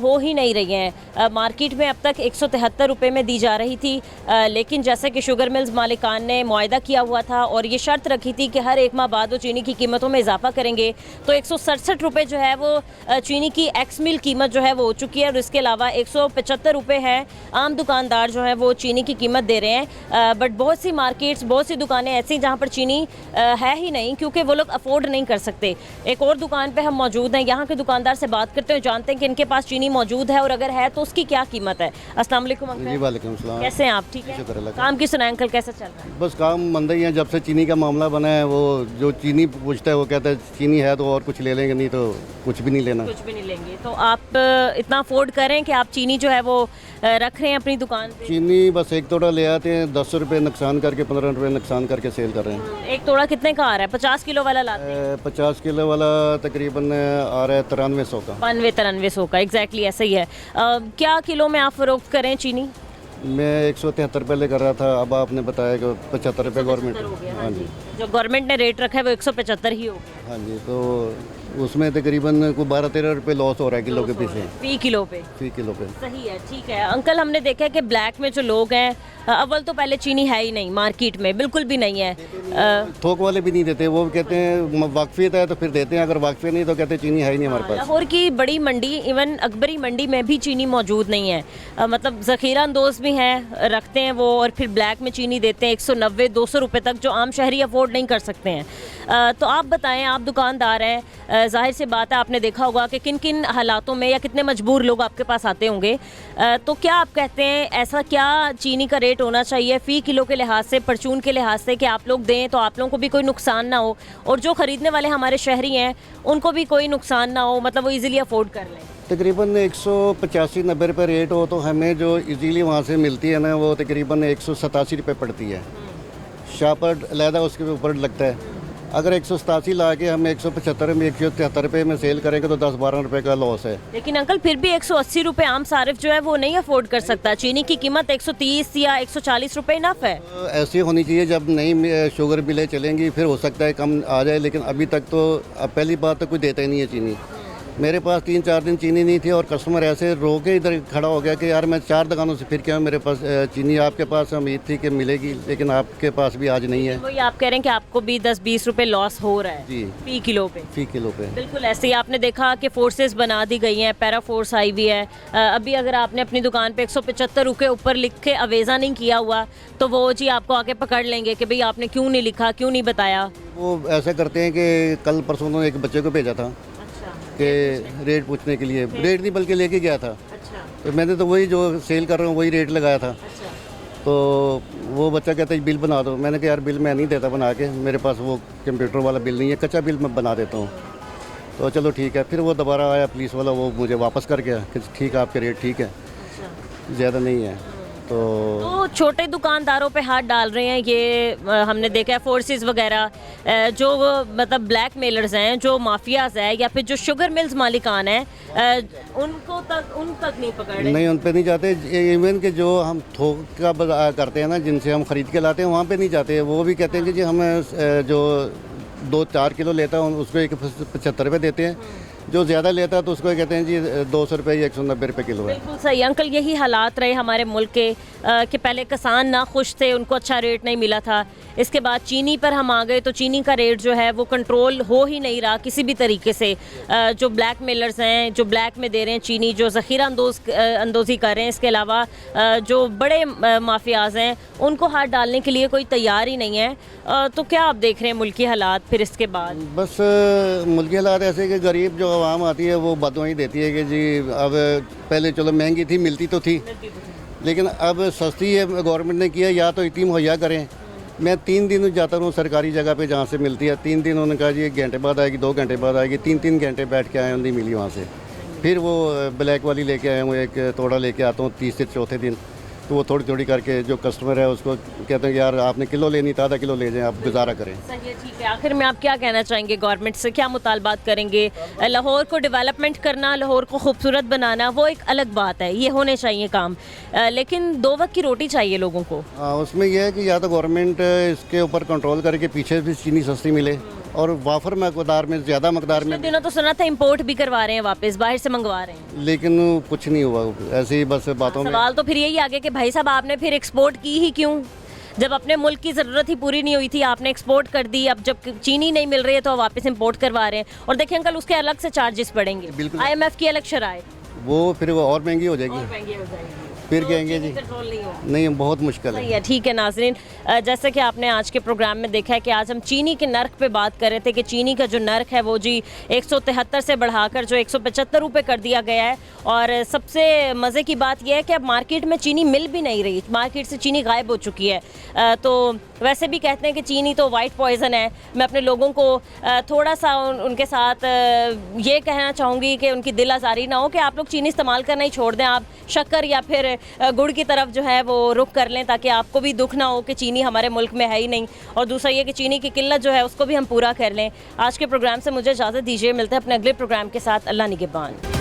हो ही नहीं रही हैं। मार्केट में अब तक 173 रुपये में दी जा रही थी, लेकिन जैसे कि शुगर मिल्स मालिकान ने मुआहदा किया हुआ था और ये शर्त रखी थी कि हर 1 माह बाद वो चीनी की कीमतों में इजाफा करेंगे, तो 167 रुपये जो है वो चीनी की एक्स मिल कीमत जो है वो हो चुकी है, और इसके अलावा 175 रुपये है आम दुकानदार जो है वो चीनी की कीमत दे रहे हैं। बट बहुत सी मार्केट्स, बहुत सी दुकानें ऐसी जहाँ पर चीनी है ही नहीं, क्योंकि वो लोग अफोर्ड नहीं कर सकते। एक और दुकान पे हम मौजूद हैं, यहाँ के दुकानदार से बात करते हैं, जानते हैं कि इनके पास चीनी मौजूद है और अगर है तो उसकी क्या कीमत है। अस्सलाम वालेकुम अंकल। जी वालेकुम सलाम। कैसे हैं आप? ठीक है। काम की सुनाएं अंकल, कैसा चल रहा है? बस काम मंदा ही है, जब से चीनी का मामला बना है, वो जो चीनी पूछता है वो कहता है चीनी है तो और कुछ ले लेंगे, नहीं तो कुछ भी नहीं लेना। कुछ भी नहीं लेंगे। तो आप इतना अफोर्ड करें कि आप चीनी जो है वो रख रख रहे हैं अपनी दुकान पे? चीनी बस एक तोड़ा ले आते हैं, 10 रुपये नुकसान करके, 15 रुपये नुकसान करके सेल कर रहे हैं। एक तोड़ा कितने का आ रहा है? 50 किलो वाला लाते हैं? 50 किलो वाला तकरीबन आ रहा है 9300 का। 9300 का, एग्जैक्टली ऐसा ही है। क्या किलो में आप फरोख्त करें चीनी? मैं 173 रुपये कर रहा था, अब आपने बताया कि 75 रुपये गवर्नमेंट। हाँ जी, जो गवर्नमेंट ने रेट रखा है वो 175 ही हो गया। हाँ जी, तो उसमें तकरीबन कोई 12-13 रुपये लॉस हो रहा है किलो के पीछे, फी किलो पे। फी किलो पे। सही है, ठीक है अंकल। हमने देखा है कि ब्लैक में जो लोग हैं, अव्वल तो पहले चीनी है ही नहीं मार्केट में, बिल्कुल भी नहीं है। थोक वाले भी नहीं देते, वो कहते हैं वाकफियत है तो फिर देते हैं, अगर वाकफियत नहीं तो कहते हैं चीनी है ही नहीं हमारे पास। लाहौर की बड़ी मंडी, इवन अकबरी मंडी में भी चीनी मौजूद नहीं है। मतलब ज़ख़ीरा अंदोज भी हैं, रखते हैं वो, और फिर ब्लैक में चीनी देते हैं 190-200 रुपये तक, जो आम शहरी अफोर्ड नहीं कर सकते हैं। तो आप बताएं, आप दुकानदार हैं, जाहिर सी बात है आपने देखा होगा कि किन किन हालातों में या कितने मजबूर लोग आपके पास आते होंगे। तो क्या आप कहते हैं ऐसा क्या चीनी का रेट होना चाहिए फ़ी किलो के लिहाज से, परचून के लिहाज से, कि आप लोग दें तो आप लोगों को भी कोई नुकसान ना हो, और जो ख़रीदने वाले हमारे शहरी हैं उनको भी कोई नुकसान ना हो, मतलब वो ईज़िली अफोर्ड कर लें? तकरीबन 185-90 रुपये रेट हो तो हमें जो इजीली वहाँ से मिलती है ना, वो तकरीबन 187 रुपये पड़ती है। शापर अलहदा उसके ऊपर लगता है। अगर 187 ला के हम 175 में 173 रुपये में सेल करेंगे तो 10-12 रुपये का लॉस है। लेकिन अंकल फिर भी 180 रुपये आम सारिफ जो है वो नहीं अफोर्ड कर सकता। चीनी की कीमत 130 या 140 रुपये इनफ है। ऐसी होनी चाहिए, जब नई शुगर मिलें चलेंगी फिर हो सकता है कम आ जाए, लेकिन अभी तक तो पहली बात तो कोई देता ही नहीं है चीनी। मेरे पास 3-4 दिन चीनी नहीं थी और कस्टमर ऐसे रो के इधर खड़ा हो गया कि यार मैं 4 दुकानों से फिर क्या, मेरे पास चीनी आपके पास उम्मीद थी कि मिलेगी, लेकिन आपके पास भी आज नहीं है। वही आप कह रहे हैं कि आपको भी 10-20 रुपये लॉस हो रहा है जी, फी किलो पे। फी किलो पे बिल्कुल ऐसे ही आपने देखा कि फोर्सेस बना दी गई हैं, पैरा फोर्स आई हुई है। अभी अगर आपने अपनी दुकान पे 175 रुपये ऊपर लिख के अवेज़ा नहीं किया हुआ तो वो जी आपको आके पकड़ लेंगे कि भाई आपने क्यों नहीं लिखा, क्यों नहीं बताया। वो ऐसा करते हैं कि कल परसों उन्होंने एक बच्चे को भेजा था कि रेट पूछने के लिए, रेट नहीं बल्कि लेके गया था। अच्छा। तो मैंने तो वही जो सेल कर रहा हूँ वही रेट लगाया था। अच्छा। तो वो बच्चा कहता है बिल बना दो। मैंने कहा यार बिल मैं नहीं देता बना के, मेरे पास वो कंप्यूटर वाला बिल नहीं है, कच्चा बिल मैं बना देता हूँ। तो चलो ठीक है। फिर वो दोबारा आया पुलिस वाला, वो मुझे वापस कर गया कि ठीक है आपके रेट ठीक है, ज़्यादा नहीं है। तो छोटे दुकानदारों पे हाथ डाल रहे हैं ये हमने देखा है। फोर्सेस वगैरह जो मतलब ब्लैक मेलर्स हैं, जो माफियाज हैं, या फिर जो शुगर मिल्स मालिकान हैं, उन तक नहीं पकड़ रहे। नहीं, उन पे नहीं जाते। इवन के जो हम थोक का करते हैं ना, जिनसे हम ख़रीद के लाते हैं, वहाँ पे नहीं जाते। वो भी कहते हैं कि जी हम जो 2-4 किलो लेता है उसको 75 रुपये देते हैं, जो ज़्यादा लेता है तो उसको कहते हैं जी 200 रुपये या 190 रुपये किलो है। बिल्कुल सही अंकल, यही हालात रहे हमारे मुल्क के कि पहले किसान ना खुश थे, उनको अच्छा रेट नहीं मिला था। इसके बाद चीनी पर हम आ गए तो चीनी का रेट जो है वो कंट्रोल हो ही नहीं रहा किसी भी तरीके से। जो ब्लैक मेलर्स हैं, जो ब्लैक में दे रहे हैं चीनी, जो ज़ख़ीरा अंदोज़ी कर रहे हैं, इसके अलावा जो बड़े माफियाज हैं उनको हाथ डालने के लिए कोई तैयार ही नहीं है। तो क्या आप देख रहे हैं मुल्की हालात फिर इसके बाद? बस मुल्की हालात ऐसे कि गरीब जो आवाम आती है वो बदवाई देती है कि जी अब पहले चलो महंगी थी, मिलती तो थी, लेकिन अब सस्ती है, गवर्नमेंट ने किया, या तो इतनी मुहैया करें। मैं 3 दिन जाता हूँ सरकारी जगह पे जहाँ से मिलती है, 3 दिन उन्होंने कहा जी 1 घंटे बाद आएगी, 2 घंटे बाद आएगी, 3-3 घंटे बैठ के आए, नहीं मिली वहाँ से। फिर वो ब्लैक वाली लेके आए हूँ, एक तोड़ा लेके आता हूँ 30 से चौथे दिन, तो वो थोड़ी थोड़ी करके जो कस्टमर है उसको कहते हैं कि यार आपने किलो लेनी था, आधा किलो ले जाएं, आप गुजारा करें। सही है, ठीक है। आखिर में आप क्या कहना चाहेंगे गवर्नमेंट से, क्या मुतालबात करेंगे? लाहौर को डेवलपमेंट करना, लाहौर को खूबसूरत बनाना वो एक अलग बात है, ये होने चाहिए काम, लेकिन 2 वक्त की रोटी चाहिए लोगों को। उसमें यह है कि या तो गवर्नमेंट इसके ऊपर कंट्रोल करके पीछे भी चीनी सस्ती मिले, और वाफर मकदार में, ज़्यादा मकदार में। दिनों तो सुना था इंपोर्ट भी करवा रहे हैं, वापस बाहर से मंगवा रहे हैं, लेकिन कुछ नहीं हुआ, ऐसे ही बस बातों में। सवाल तो फिर यही आगे कि भाई साहब आपने फिर एक्सपोर्ट की ही क्यों, जब अपने मुल्क की ज़रूरत ही पूरी नहीं हुई थी, आपने एक्सपोर्ट कर दी। अब जब चीनी नहीं मिल रही है तो वापस इंपोर्ट करवा रहे हैं। और देखिए अंकल, उसके अलग से चार्जेस पड़ेंगे, IMF की अलग शराइत, वो फिर वो और महंगी हो जाएगी, फिर कहेंगे जी नहीं, बहुत मुश्किल है। ठीक है नाज़रीन, जैसे कि आपने आज के प्रोग्राम में देखा है कि आज हम चीनी के नर्क पे बात कर रहे थे कि चीनी का जो नर्क है वो जी 173 से बढ़ाकर जो 175 रुपये कर दिया गया है। और सबसे मज़े की बात यह है कि अब मार्केट में चीनी मिल भी नहीं रही, मार्केट से चीनी गायब हो चुकी है। तो वैसे भी कहते हैं कि चीनी तो वाइट पॉइज़न है। मैं अपने लोगों को थोड़ा सा उनके साथ ये कहना चाहूँगी कि उनकी दिल आज़ारी ना हो कि आप लोग चीनी इस्तेमाल करना ही छोड़ दें, आप शक्कर या फिर गुड़ की तरफ जो है वो रुख कर लें, ताकि आपको भी दुख ना हो कि चीनी हमारे मुल्क में है ही नहीं, और दूसरा ये कि चीनी की किल्लत जो है उसको भी हम पूरा कर लें। आज के प्रोग्राम से मुझे इजाज़त दीजिए, मिलते हैं अपने अगले प्रोग्राम के साथ। अल्लाह निगहबान।